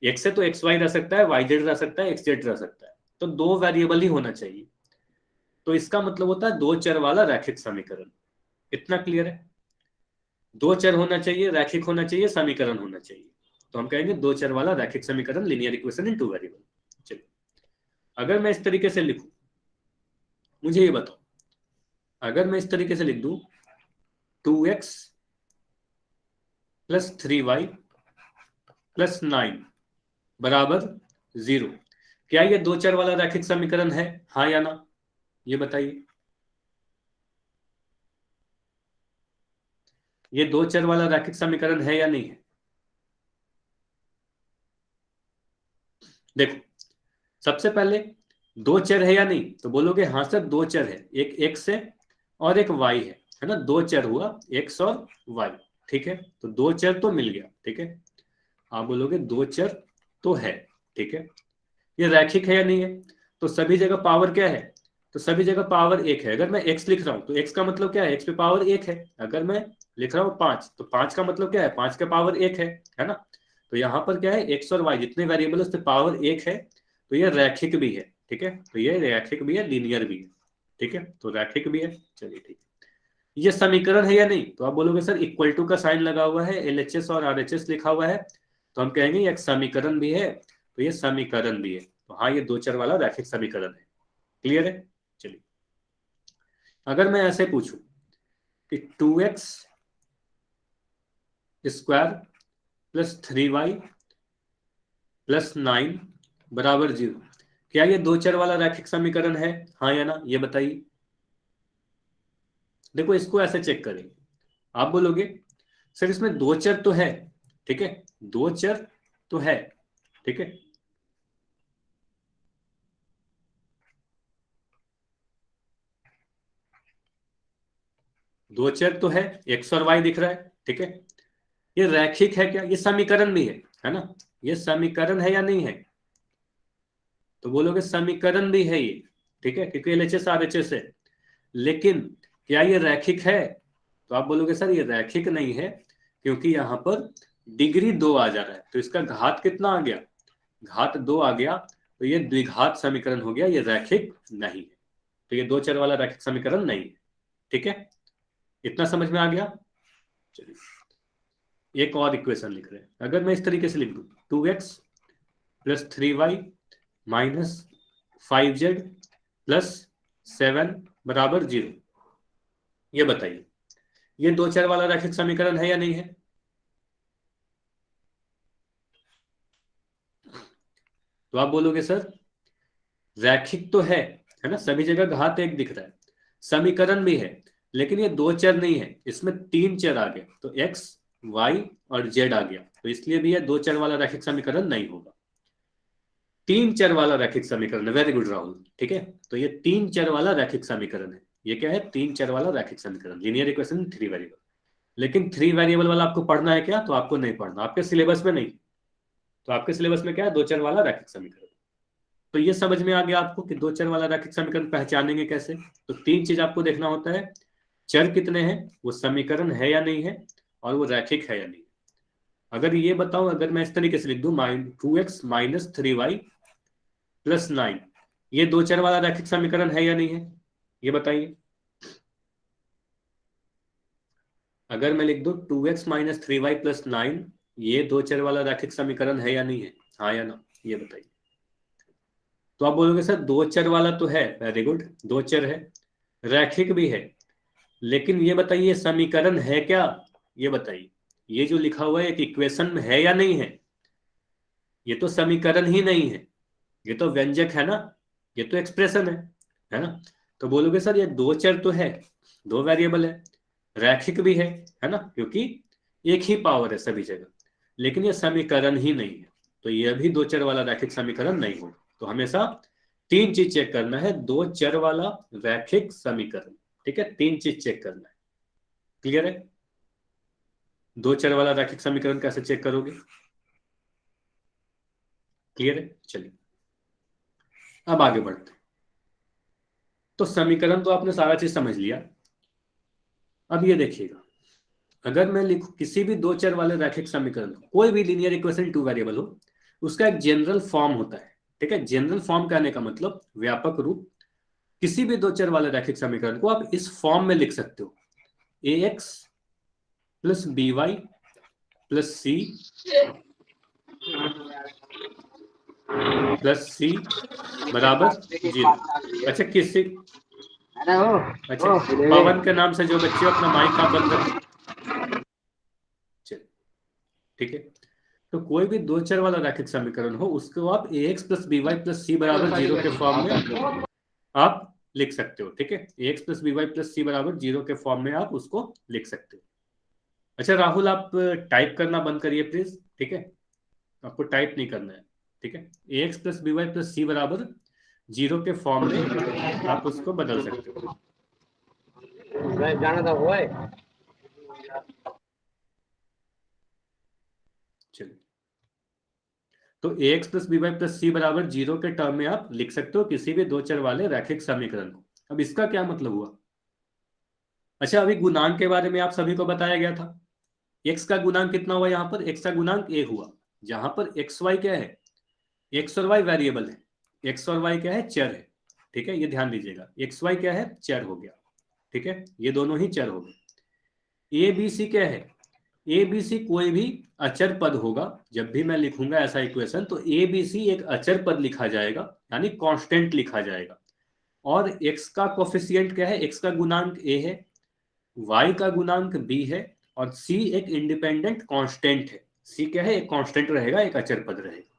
एक्स से तो एक्स वाई रह सकता है, वाई जेड रह सकता है, एक्स जेड रह सकता है। तो दो वेरिएबल ही होना चाहिए। तो इसका मतलब होता है दो चर वाला रैखिक समीकरण। इतना क्लियर है? दो चर होना चाहिए, रैखिक होना चाहिए, समीकरण होना चाहिए। तो हम कहेंगे दो चर वाला रैखिक समीकरण, linear equation in two variable. चलिए, अगर मैं इस तरीके से लिखूं, मुझे ये बताओ, अगर मैं इस तरीके से लिख दूं 2x प्लस 3y प्लस 9 बराबर 0, क्या ये दो चर वाला रैखिक समीकरण है? हाँ या ना, ये बताइए। ये दो चर वाला रैखिक समीकरण है या नहीं है? देखो, सबसे पहले दो चर है या नहीं, तो बोलोगे हाँ सर दो चर है, एक एक्स है और एक वाई है ना, दो चर हुआ एक्स और वाई। ठीक है, तो दो चर तो मिल गया। ठीक है, आप बोलोगे दो चर तो है। ठीक है, ये रैखिक है या नहीं है? तो सभी जगह पावर क्या है? तो सभी जगह पावर एक है। अगर मैं एक्स लिख रहा हूं तो एक्स का मतलब क्या है? एक्स पे पावर एक है। अगर मैं लिख रहा हूं 5 तो 5 का मतलब क्या है? 5 का पावर एक है ना। तो यहाँ पर क्या है? एक्स और वाई जितने वेरिएबल है उस पर पावर एक है। तो ये रैखिक भी है। ठीक है, तो ये रैखिक भी है, लीनियर भी है। ठीक है, तो रैखिक भी है। चलिए ठीक है, ये समीकरण है या नहीं? तो आप बोलोगे सर इक्वल टू का साइन लगा हुआ है, एलएचएस और आरएचएस लिखा हुआ है, तो हम कहेंगे ये एक समीकरण भी है। तो ये समीकरण भी है। तो हाँ, ये दो चर वाला रैखिक समीकरण है। क्लियर है? चलिए, अगर मैं ऐसे पूछूं कि 2x square plus 3y plus 9 बराबर 0। क्या ये दो चर वाला रैखिक समीकरण है, हाँ या ना, ये बताइए। देखो इसको ऐसे चेक करें, आप बोलोगे सर इसमें दो चर तो है, ठीक है, दो चर तो है, ठीक है, दो चर तो है, एक्स और वाई दिख रहा है, ठीक है। ये रैखिक है क्या, ये समीकरण भी है ना, ये समीकरण है या नहीं है, तो बोलोगे समीकरण भी है ये, ठीक है, क्योंकि एलएचएस आरएचएस है। लेकिन क्या ये रैखिक है, तो आप बोलोगे सर ये रैखिक नहीं है, क्योंकि यहां पर डिग्री 2 आ जा रहा है, तो इसका घात कितना आ गया, घात 2 आ गया, तो ये द्विघात समीकरण हो गया, ये रैखिक नहीं है, तो ये दो चर वाला रैखिक समीकरण नहीं है, ठीक है। इतना समझ में आ गया। चलिए एक और इक्वेशन लिख रहे हैं, अगर मैं इस तरीके से लिख दूं 2x plus 3y minus 5z plus 7 बराबर 0, ये बताइए ये दो चर वाला रैखिक समीकरण है या नहीं है। तो आप बोलोगे सर रैखिक तो है ना, सभी जगह घात 1 दिख रहा है, समीकरण भी है, लेकिन ये दो चर नहीं है, इसमें तीन चर आ गए, तो x y और z आ गया, तो इसलिए भी ये दो चर वाला रैखिक समीकरण नहीं होगा, तीन चर वाला रैखिक समीकरण है। वेरी गुड राहुल, ठीक है, तो ये तीन चर वाला रैखिक समीकरण है। ये क्या है, तीन चर वाला रैखिक समीकरण, लीनियर इक्वेशन 3 वेरिएबल। लेकिन 3 वेरिएबल वाला आपको पढ़ना है क्या, तो आपको नहीं पढ़ना, आपके सिलेबस में नहीं, तो आपके सिलेबस में क्या है, दो चर वाला रैखिक समीकरण। तो ये समझ में आ गया आपको कि दो चर वाला रैखिक समीकरण पहचानेंगे कैसे। तो तीन चीज आपको देखना होता है, चर कितने हैं, वो समीकरण है या नहीं है, और वो रैखिक है या नहीं। अगर ये बताऊं, अगर मैं इस तरीके से लिख दूं 2x माइनस 3y प्लस 9, ये दो चर वाला रैखिक समीकरण है या नहीं है, ये बताइए। अगर मैं लिख दूं 2x माइनस 3y प्लस 9, ये दो चर वाला रैखिक समीकरण है या नहीं है, हाँ या ना, ये बताइए। तो आप बोलोगे सर दो चर वाला तो है, वेरी गुड, दो चर है, रैखिक भी है, लेकिन ये बताइए समीकरण है क्या, ये बताइए। ये जो लिखा हुआ है एक इक्वेशन में है या नहीं है, ये तो समीकरण ही नहीं है, ये तो व्यंजक है ना, ये तो एक्सप्रेशन है ना। तो बोलोगे सर ये दो चर तो है, दो वेरिएबल है, रैखिक भी है ना, क्योंकि एक ही पावर है सभी जगह, लेकिन ये समीकरण ही नहीं है, तो ये भी दो चर वाला रैखिक समीकरण नहीं होगा। तो हमेशा तीन चीज चेक करना है, दो चर वाला रैखिक समीकरण, ठीक है, तीन चीज चेक करना है, क्लियर है। दो चर वाला रैखिक समीकरण कैसे चेक करोगे, क्लियर है। चलिए अब आगे बढ़ते हैं। तो समीकरण तो आपने सारा चीज समझ लिया। अब ये देखिएगा, अगर मैं लिखूं किसी भी दो चर वाले रैखिक समीकरण, कोई भी लीनियर इक्वेशन टू वेरिएबल हो, उसका एक जनरल फॉर्म होता है, ठीक है। जनरल फॉर्म कहने का मतलब व्यापक रूप, किसी भी दो चर वाले रैखिक समीकरण को आप इस फॉर्म में लिख सकते हो, ax plus b y plus c plus c बराबर 0। अच्छा किसी, अच्छा पवन के नाम से जो बच्चे अपना माइक आप बंद करें, चलिए ठीक है। तो कोई भी दो चर वाला रैखिक समीकरण हो, उसको आप ax plus b y plus c बराबर 0 के फॉर्म में आप लिख सकते हो, ठीक है। ax plus b y plus c बराबर 0 के फॉर्म में आप उसको लिख सकते हो। अच्छा राहुल आप टाइप करना बंद करिए प्लीज, ठीक है, आपको टाइप नहीं करना है, ठीक है। ax plus b y plus c बराबर 0 के फॉर्म में आप उसको बदल सकते हो। जाना था वो है। चलिए, तो ax plus b y plus c बराबर 0 के टर्म में आप लिख सकते हो किसी भी दो चर वाले रैखिक समीकरण को। अब इसका क्या मतलब हुआ, अच्छा अभी गुणांक के बारे में आप सभी को बताया गया था, x का गुणांक कितना हुआ, यहाँ पर x का गुणांक a हुआ, जहां पर x y क्या है, x और y वेरिएबल है, x और y क्या है, चर है, ठीक है, ये ध्यान दीजिएगा, x y क्या है, चर हो गया, ठीक है, ये दोनों ही चर हो गए। a b c क्या है, ए बी सी कोई भी अचर पद होगा, जब भी मैं लिखूंगा ऐसा इक्वेशन तो ए बी सी एक अचर पद लिखा जाएगा, यानी कांस्टेंट लिखा जाएगा। और x का कोफिशिएंट क्या है, x का गुणांक a है, y का गुणांक b है, और c एक इंडिपेंडेंट कांस्टेंट है। c क्या है, एक कांस्टेंट रहेगा, एक अचर पद रहेगा,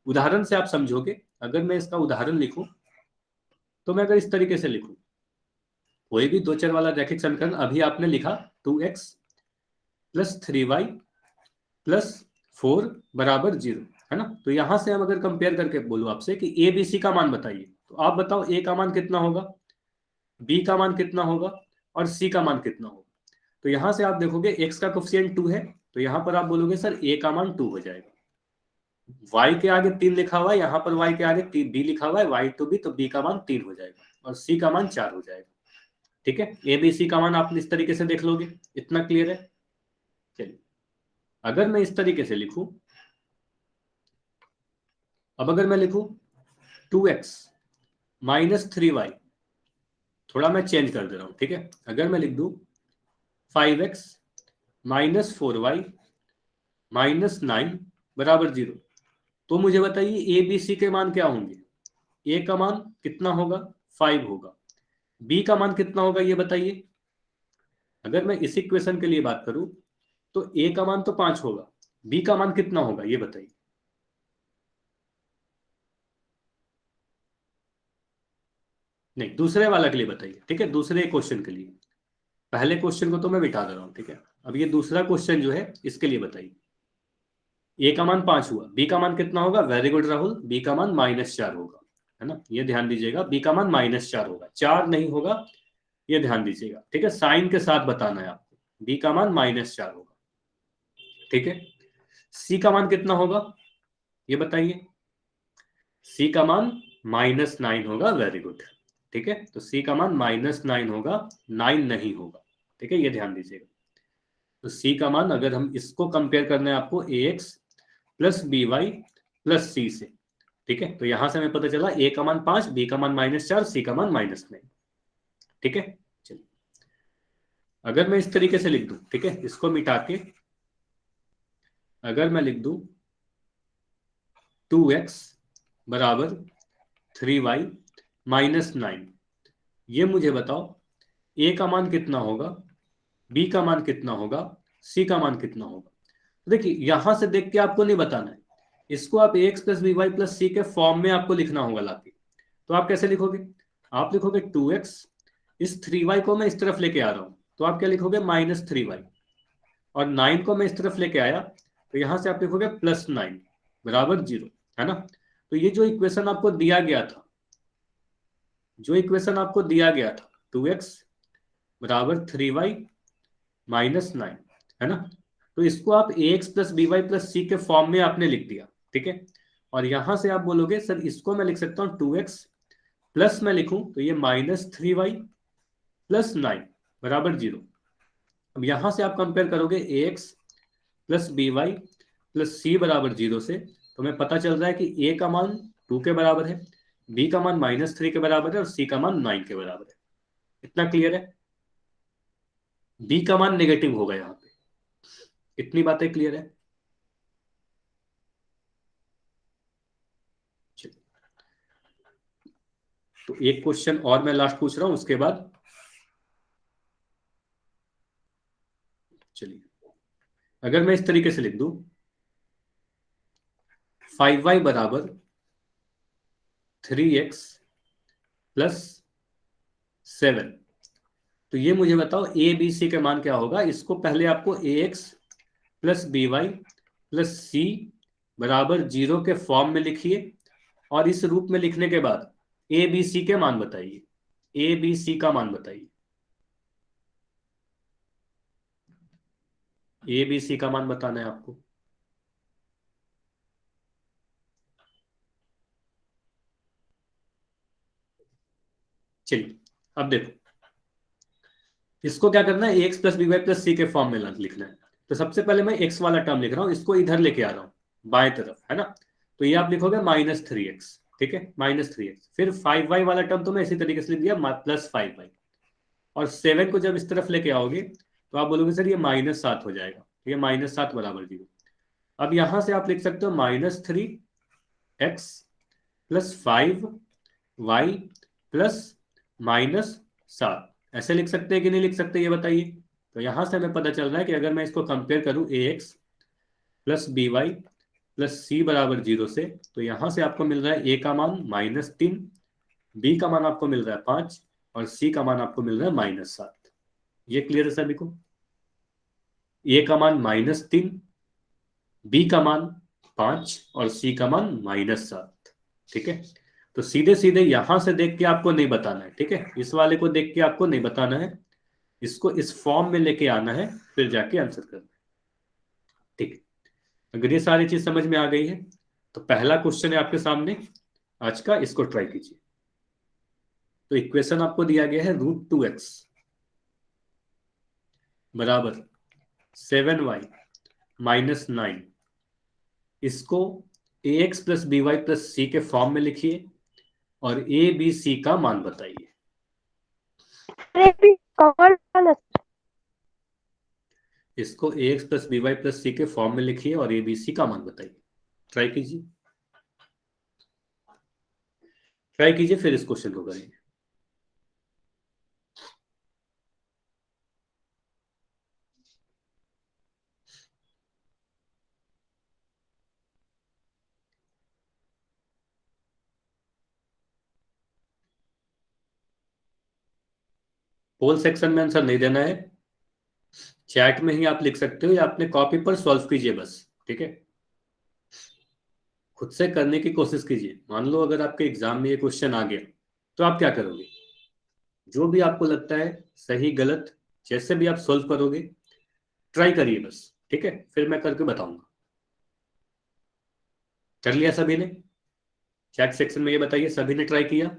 उदाहरण से आप समझोगे। अगर मैं इसका उदाहरण लिखूं तो मैं अगर इस तरीके से लिखूं, कोई भी दो चर वाला रैखिक समीकरण, अभी आपने लिखा 2x प्लस 3y प्लस 4 बराबर 0, है ना। तो यहां से हम अगर कंपेयर करके बोलूं आपसे कि ए बी सी का मान बताइए, तो आप बताओ ए का मान कितना होगा, बी का मान कितना होगा और सी का मान कितना होगा। तो यहां से आप देखोगे x का कोफिशिएंट 2 है, तो यहां पर आप बोलोगे सर a का मान 2 हो जाएगा। y के आगे 3 लिखा हुआ है, यहां पर y के आगे b लिखा हुआ है, y to b, तो b का मान 3 हो जाएगा और c का मान 4 हो जाएगा। ठीक है, a b c का मान आप इस तरीके से देख लोगे। इतना क्लियर है। चलिए, अगर मैं इस तरीके से लिखूं, अब अगर मैं लिखूं 2x माइनस 3y, थोड़ा मैं चेंज कर दे रहा हूं, ठीक है। अगर मैं लिख दूं 5x माइनस 4y माइनस 9 बराबर 0, तो मुझे बताइए ए बी सी के मान क्या होंगे। ए का मान कितना होगा, 5 होगा। बी का मान कितना होगा ये बताइए। अगर मैं इस इक्वेशन के लिए बात करूं तो ए का मान तो 5 होगा, बी का मान कितना होगा ये बताइए। नहीं, दूसरे वाला के लिए बताइए, ठीक है, दूसरे क्वेश्चन के लिए। पहले क्वेश्चन को तो मैं बिठा दे रहा हूं, ठीक है। अब ये दूसरा क्वेश्चन जो है इसके लिए बताइए। ए का मान 5 हुआ, बी का मान कितना होगा, वेरी गुड राहुल, बी का मान -4 होगा, है ना। ये ध्यान दीजिएगा, बी का मान -4 होगा, 4 नहीं होगा, ये ध्यान दीजिएगा, ठीक है। साइन के साथ बताना है आपको, बी का मान -4 होगा, ठीक है। सी का मान कितना होगा ये बताइए। सी का मान -9 होगा, वेरी गुड, ठीक है। तो सी का मान -9 होगा, 9 नहीं होगा, ठीक है, ये ध्यान दीजिएगा। तो सी का मान, अगर हम इसको कंपेयर करना है आपको a x plus b y plus c से, ठीक है। तो यहां से हमें पता चला ए का मान 5, बी का मान -4, सी का मान -9, ठीक है। चलिए, अगर मैं इस तरीके से लिख दूं, ठीक है, इसको मिटा के अगर मैं लिख दूं 2x बराबर 3y माइनस 9, ये मुझे बताओ ए का मान कितना होगा, बी का मान कितना होगा, सी का मान कितना होगा। तो देखिए, यहां से देख के आपको नहीं बताना है, इसको आप a x plus b y plus c के फॉर्म में आपको लिखना होगा लाके। तो आप कैसे लिखोगे, आप लिखोगे 2x, इस 3y को मैं इस तरफ लेके आ रहा हूं, तो आप क्या लिखोगे -3y, और 9 को मैं इस तरफ लेके आया, तो यहां से आप लिखोगे +9 बराबर 0, है ना। तो ये जो इक्वेशन आपको दिया गया था, जो इक्वेशन आपको दिया गया था 2x बराबर 3y -9, है ना। तो इसको आप a x plus b y plus c के फॉर्म में आपने लिख दिया, ठीक है। और यहां से आप बोलोगे सर इसको मैं लिख सकता हूं 2x प्लस मैं लिखूं तो ये -3y प्लस 9 बराबर 0। अब यहां से आप कंपेयर करोगे a x plus b y plus c बराबर 0 से, तो हमें पता चल रहा है कि ए का मान 2 के बराबर है, बी का मान -3 के बराबर है और सी का मान 9 के बराबर है। इतना क्लियर है। बी का मान नेगेटिव होगा यहाँ पे। इतनी बातें क्लियर है। चलिए, तो एक क्वेश्चन और मैं लास्ट पूछ रहा हूं, उसके बाद चलिए, अगर मैं इस तरीके से लिख दूं 5y बराबर 3x प्लस 7, तो ये मुझे बताओ ए बी सी के मान क्या होगा। इसको पहले आपको a x plus b y plus c बराबर 0 के फॉर्म में लिखिए, और इस रूप में लिखने के बाद ए बी सी के मान बताइए, ए बी सी का मान बताइए, ए बी सी का मान बताना है आपको। चलिए, अब देखो, इसको क्या करना है, x plus b y plus c के फॉर्म में लिखना है। तो सबसे पहले मैं एक्स वाला टर्म लिख रहा हूं, इसको इधर लेके आ रहा हूं बाएं तरफ, है ना। तो ये आप लिखोगे -3x, ठीक है, -3x। फिर 5y वाला टर्म तो मैं इसी तरीके से लिख दिया +5y, और 7 को जब इस तरफ लेके आओगे तो आप बोलोगे सर ये -7 हो जाएगा, ये -7 बराबर 0। अब यहां से आप लिख सकते हो -3x प्लस 5y प्लस -7, ऐसे लिख सकते हैं कि नहीं लिख सकते ये बताइए। तो यहां से हमें पता चल रहा है कि अगर मैं इसको कंपेयर करूं a x plus b y plus c बराबर 0 से, तो यहां से आपको मिल रहा है ए का मान -3, बी का मान आपको मिल रहा है 5 और सी का मान आपको मिल रहा है -7। ये क्लियर है सभी को? ए का मान -3, बी का मान 5 और सी का मान -7। ठीक है, तो सीधे सीधे यहां से देख के आपको नहीं बताना है। ठीक है, इस वाले को देख के आपको नहीं बताना है, इसको इस फॉर्म में लेके आना है, फिर जाके आंसर करना है। ठीक है, अगर ये सारी चीज समझ में आ गई है तो पहला क्वेश्चन है आपके सामने आज का, इसको ट्राई कीजिए। तो इक्वेशन आपको दिया गया है √2x बराबर 7y -9। इसको ax plus b y plus c के फॉर्म में लिखिए और ए बी सी का मान बताइए। अरे भी कॉमन ना सर। इसको ax plus b y plus c के फॉर्म में लिखिए और ए बी सी का मान बताइए। ट्राई कीजिए, ट्राई कीजिए, फिर इस क्वेश्चन को करेंगे। पोल सेक्शन में आंसर नहीं देना है, चैट में ही आप लिख सकते हो या अपने कॉपी पर सॉल्व कीजिए बस। ठीक है, खुद से करने की कोशिश कीजिए। मान लो अगर आपके एग्जाम में ये क्वेश्चन आ गया तो आप क्या करोगे? जो भी आपको लगता है सही गलत, जैसे भी आप सॉल्व करोगे ट्राई करिए बस। ठीक है, फिर मैं करके बताऊंगा। कर लिया सभी ने? चैट सेक्शन में ये बताइए सभी ने ट्राई किया?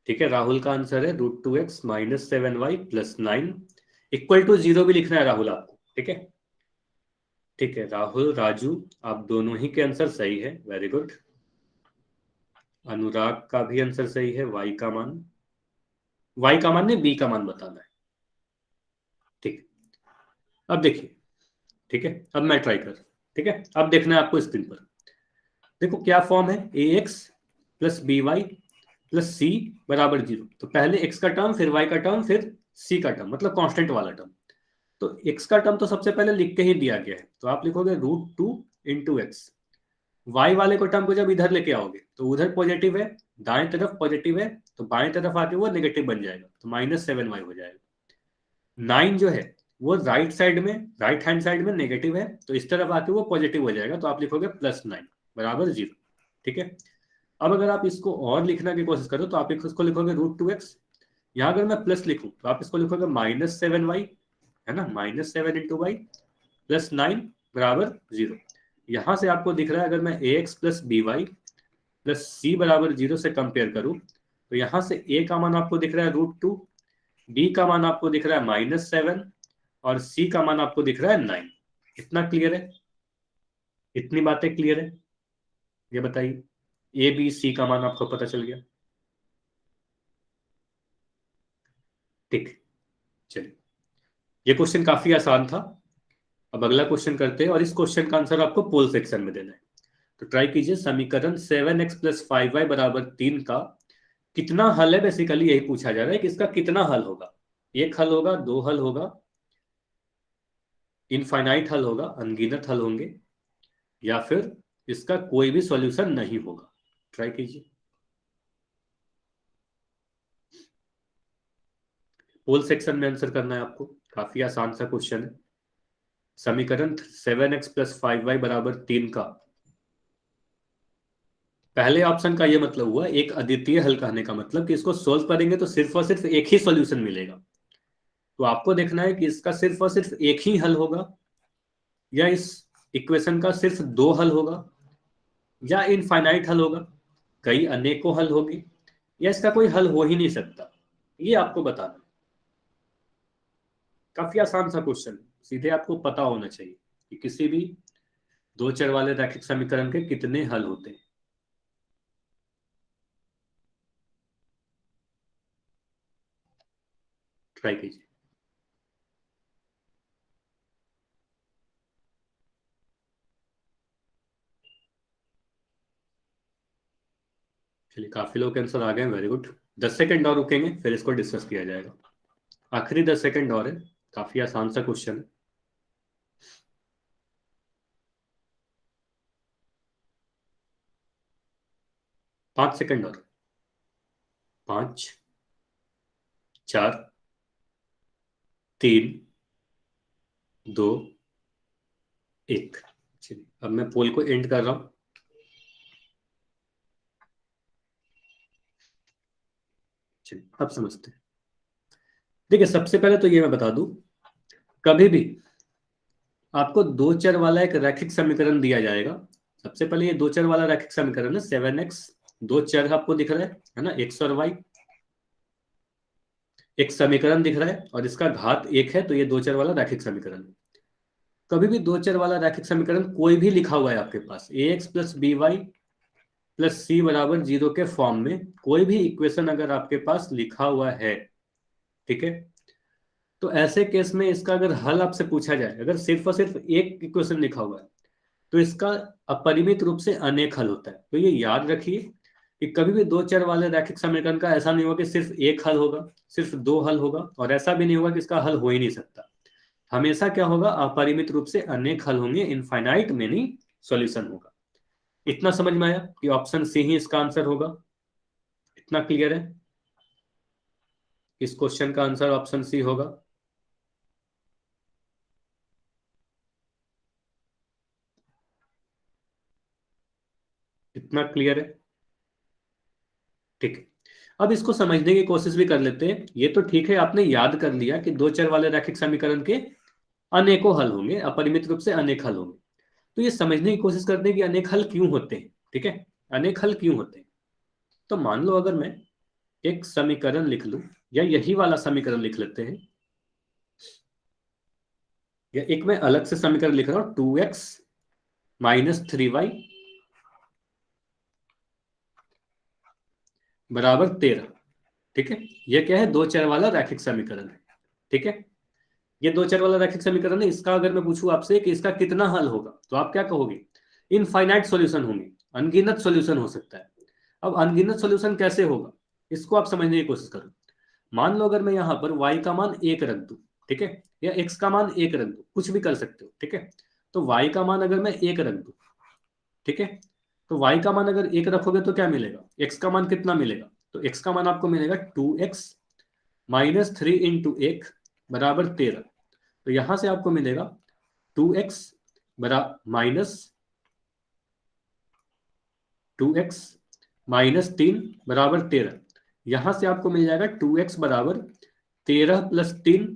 ठीक है, राहुल का आंसर है √2x -7y plus 9 equal to 0 भी लिखना है राहुल आपको। ठीक है, ठीक है, राहुल राजू आप दोनों ही के आंसर सही है, वेरी गुड। अनुराग का भी आंसर सही है, वाई का मान नहीं, बी का मान बताना है। ठीक, अब देखिए। ठीक है, अब मैं ट्राई कर। ठीक है, अब देखना है आपको स्क्रीन पर। देखो क्या फॉर्म है, a x plus b y plus c बराबर 0। तो पहले एक्स का टर्म, फिर वाई का टर्म, फिर सी का टर्म, मतलब कांस्टेंट वाला टर्म। तो एक्स का टर्म तो सबसे पहले लिख के ही दिया गया है, तो आप लिखोगे √2 × x। वाई वाले को टर्म को जब इधर लेके आओगे तो उधर पॉजिटिव है, दाएं तरफ पॉजिटिव है, तो बाएं तरफ आके वो नेगेटिव बन जाएगा, तो -7y हो जाएगा। 9 जो है वो राइट साइड में, राइट हैंड साइड में नेगेटिव है, तो इस तरफ आके वो पॉजिटिव हो जाएगा, तो आप लिखोगे +9 बराबर 0। ठीक है, अब अगर आप इसको और लिखने की कोशिश करो तो आप इसको लिखोगे √2x। यहाँ अगर मैं प्लस लिखूं तो आप इसको लिखोगे -7y, है ना, -7 × y प्लस 9 बराबर 0। यहां से आपको दिख रहा है अगर मैं ax plus b y plus c बराबर 0 से कंपेयर करूं तो यहां से a का मान आपको दिख रहा है √2, बी का मान आपको दिख रहा है -7 और सी का मान आपको दिख रहा है 9। इतना क्लियर है? इतनी बातें क्लियर है? ये बताइए, ए बी सी का मान आपको पता चल गया? ठीक, चलिए, ये क्वेश्चन काफी आसान था। अब अगला क्वेश्चन करते हैं और इस क्वेश्चन का आंसर आपको पोल सेक्शन में देना है। तो ट्राई कीजिए, समीकरण 7x प्लस 5y बराबर 3 का कितना हल है। बेसिकली यही पूछा जा रहा है कि इसका कितना हल होगा। एक हल होगा, दो हल होगा, इनफाइनाइट हल होगा, अनगिनत हल होंगे, या फिर इसका कोई भी सॉल्यूशन नहीं होगा। ट्राई कीजिए, पोल सेक्शन में आंसर करना है आपको। काफी आसान सा क्वेश्चन है। समीकरण 7x प्लस 5y बराबर 3 का पहले ऑप्शन का यह मतलब हुआ एक अद्वितीय हल कहने का मतलब कि इसको सोल्व करेंगे तो सिर्फ और सिर्फ एक ही सॉल्यूशन मिलेगा। तो आपको देखना है कि इसका सिर्फ और सिर्फ एक ही हल होगा, या इस इक्वेशन का सिर्फ दो हल होगा, या इनफाइनाइट हल होगा, कई अनेकों हल होगी, या इसका कोई हल हो ही नहीं सकता। ये आपको बताना है। काफी आसान सा क्वेश्चन, सीधे आपको पता होना चाहिए कि किसी भी दो चर वाले रैखिक समीकरण के कितने हल होते हैं। ट्राई कीजिए। चलिए, काफी लोग के आंसर आ गए, वेरी गुड। 10 सेकंड और रुकेंगे, फिर इसको डिस्कस किया जाएगा। आखिरी 10 सेकंड और है, काफी आसान सा क्वेश्चन है। 5 सेकंड और, 5 4 3 2 1। चलिए अब मैं पोल को एंड कर रहा हूं। चलिए अब समझते हैं। देखिए सबसे पहले तो ये मैं बता दूं, कभी भी आपको दो चर वाला एक रैखिक समीकरण दिया जाएगा। सबसे पहले ये दो चर वाला रैखिक समीकरण है 7x, दो चर आपको दिख रहा है ना, x और y। एक समीकरण दिख रहा है और इसका घात 1 है, तो ये दो चर वाला रैखिक समीकरण है। कभी भी दो चर वाला रैखिक समीकरण कोई भी लिखा हुआ है आपके पास, ax plus b y plus c बराबर 0 के फॉर्म में कोई भी इक्वेशन अगर आपके पास लिखा हुआ है, ठीक है, तो ऐसे केस में इसका अगर हल आपसे पूछा जाए, अगर सिर्फ और सिर्फ एक इक्वेशन लिखा हुआ है, तो इसका अपरिमित रूप से अनेक हल होता है। तो ये याद रखिए कि कभी भी दो चर वाले रैखिक समीकरण का ऐसा नहीं होगा कि सिर्फ एक हल होगा, सिर्फ दो हल होगा, और ऐसा भी नहीं होगा कि इसका हल हो ही नहीं सकता। हमेशा क्या होगा, अपरिमित रूप से अनेक हल होंगे, इनफाइनाइट मेनी सॉल्यूशन होगा। इतना समझ में आया कि ऑप्शन सी ही इसका आंसर होगा? इतना क्लियर है? इस क्वेश्चन का आंसर ऑप्शन सी होगा। इतना क्लियर है? ठीक है, अब इसको समझने की कोशिश भी कर लेते हैं। ये तो ठीक है, आपने याद कर लिया कि दो चर वाले रैखिक समीकरण के अनेकों हल होंगे, अपरिमित रूप से अनेक हल होंगे। तो ये समझने की कोशिश करते हैं कि अनेक हल क्यों होते हैं। ठीक है, अनेक हल क्यों होते हैं? तो मान लो अगर मैं एक समीकरण लिख लूं, या यही वाला समीकरण लिख लेते हैं, या एक मैं अलग से समीकरण लिख रहा हूं, 2x माइनस 3y बराबर 13। ठीक है, यह क्या है, दो चर वाला रैखिक समीकरण है। ठीक है, ये दो चर वाला रैखिक समीकरण है। इसका अगर मैं पूछूं आपसे कि इसका कितना हल होगा, तो आप क्या कहोगे? इनफाइनाइट सॉल्यूशन होंगे, अनगिनत सॉल्यूशन हो सकता है। अब अनगिनत सॉल्यूशन कैसे होगा, इसको आप समझने की कोशिश करो। मान लो अगर मैं यहां पर y का मान 1 रख दूं, ठीक है, या x का मान 1 रख दूं, कुछ भी कर सकते हो। ठीक है, तो y का मान अगर मैं 1 रख दूं, ठीक है, तो y का मान अगर 1 रखोगे तो क्या मिलेगा, x का मान कितना मिलेगा? तो x का मान आपको मिलेगा 2x माइनस 3 इंटू 1 बराबर 13। तो यहां से आपको मिलेगा 2x बरा माइनस 2x माइनस 3 बराबर 13। यहां से आपको मिल जाएगा 2x बराबर 13 प्लस 3।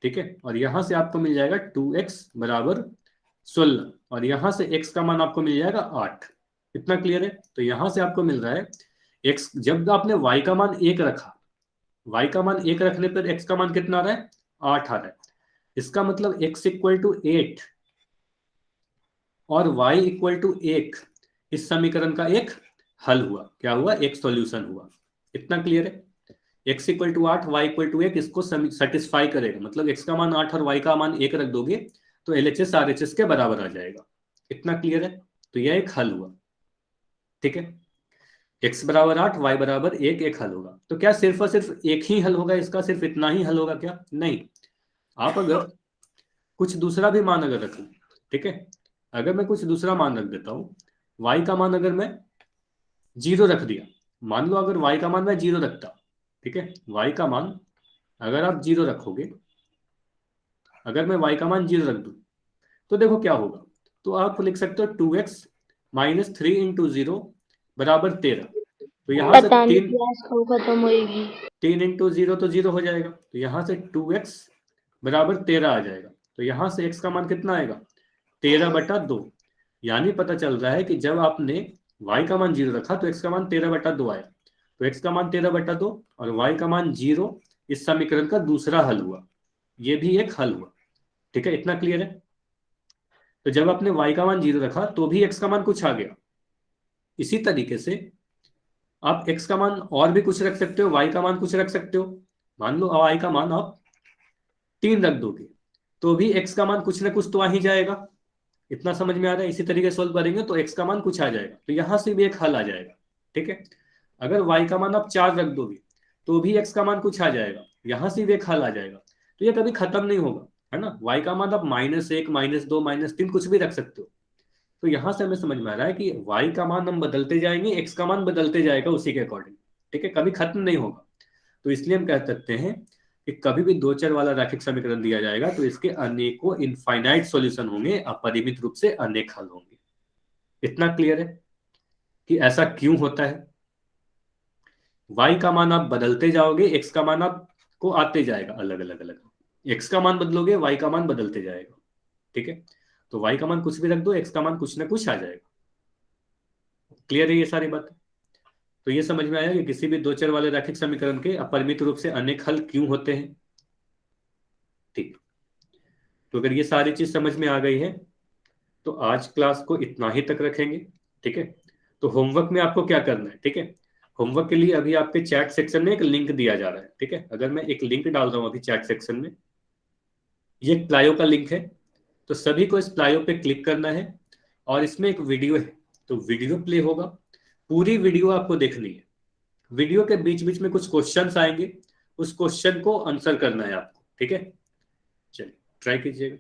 ठीक है, और यहां से आपको मिल जाएगा 2x बराबर 16, और यहां से x का मान आपको मिल जाएगा 8। इतना क्लियर है? तो यहां से आपको मिल रहा है x, जब आपने y का मान 1 रखा, y का मान 1 रखने पर x का मान कितना आ रहा है? 8 आ रहा है। इसका मतलब x इक्वल टू 8 और y इक्वल टू 1 इस समीकरण का एक हल हुआ। क्या हुआ? एक सॉल्यूशन हुआ। इतना क्लियर है? x equal to 8, y equal to 1 इसको सेटिस्फाई करेगा। मतलब x का मान 8 और y का मान 1 रख दोगे तो LHS RHS के बराबर आ जाएगा। इतना क्लियर है? तो यह एक हल हुआ। ठीक है, x बराबर 8, y बराबर 1 एक हल होगा। तो क्या सिर्फ और सिर्फ एक ही हल होगा इसका, सिर्फ इतना ही हल होगा क्या? नहीं, आप अगर कुछ दूसरा भी मान अगर रख लो, ठीक है, अगर मैं कुछ दूसरा मान रख देता हूं, y का मान अगर मैं 0 रख दिया, मान लो अगर y का मान मैं 0 रखता, ठीक है, y का मान अगर आप 0 रखोगे, अगर मैं y का मान 0 रख दूं, तो देखो क्या होगा। तो आप लिख सकते हो 2x माइनस 3 इंटू 0 बराबर 13। तो यहां से पता नहीं 3 क्लास कब खत्म होएगी। 3 इंटू 0 तो 0 हो जाएगा, तो यहां से 2x बराबर 13 आ जाएगा। तो यहां से x का मान कितना आएगा? 13/2। यानी पता चल रहा है कि जब आपने y का मान 0 रखा तो x का मान 13/2 आया। तो x का मान 13/2 और y का मान 0 इस समीकरण का दूसरा हल हुआ। ये भी एक हल हुआ। ठीक है, इतना क्लियर है? तो जब आपने y का मान 0 रखा तो भी x का मान कुछ आ गया। इसी तरीके से आप x का मान और भी कुछ रख सकते हो, y का मान कुछ रख सकते हो। मान लो y का मान आप 3 रख दोगे तो भी x का मान कुछ ना कुछ तो आ ही जाएगा। इतना समझ में आ रहा है? इसी तरीके से सोल्व करेंगे तो x का मान कुछ आ जाएगा, तो यहां से भी एक हल आ जाएगा। ठीक है, अगर y का मान आप 4 रख दोगे तो भी x का मान कुछ आ जाएगा, यहां से भी एक हल आ जाएगा। तो ये कभी खत्म नहीं होगा, है ना। y का मान आप -1, -2, -3 कुछ भी रख सकते हो। तो यहां से हमें समझ में आ रहा है कि y का मान हम बदलते जाएंगे, x का मान बदलते जाएगा उसी के अकॉर्डिंग, ठीक है, कभी खत्म नहीं होगा। तो इसलिए हम कह सकते हैं कि कभी भी दो चर वाला रैखिक समीकरण दिया जाएगा तो इसके अनेकों इनफाइनाइट सॉल्यूशन होंगे, अपरिमित रूप से अनेक हल होंगे। इतना क्लियर है कि ऐसा क्यों होता है। y का मान आप बदलते जाओगे, x का मान आपको आते जाएगा अलग अलग अलग, x का मान बदलोगे y का मान बदलते जाएगा, ठीक है। तो y का मान कुछ भी रख दो, x का मान कुछ ना कुछ आ जाएगा। क्लियर है ये सारी बात। तो ये समझ में आया कि किसी भी दो चर वाले रैखिक समीकरण के अपरिमित रूप से अनेक हल क्यों होते हैं। ठीक, तो अगर ये सारी चीज समझ में आ गई है तो आज क्लास को इतना ही तक रखेंगे, ठीक है। तो होमवर्क में आपको क्या करना है, ठीक है। होमवर्क के लिए अभी आपके चैट सेक्शन में एक लिंक दिया जा रहा है, ठीक है। अगर मैं एक लिंक डाल रहा हूं अभी चैट सेक्शन में, ये प्लायो का लिंक है, तो सभी को इस प्लायो पे क्लिक करना है और इसमें एक वीडियो है, तो वीडियो प्ले होगा, पूरी वीडियो आपको देखनी है। वीडियो के बीच बीच में कुछ क्वेश्चंस आएंगे, उस क्वेश्चन को आंसर करना है आपको, ठीक है। चलिए ट्राई कीजिएगा।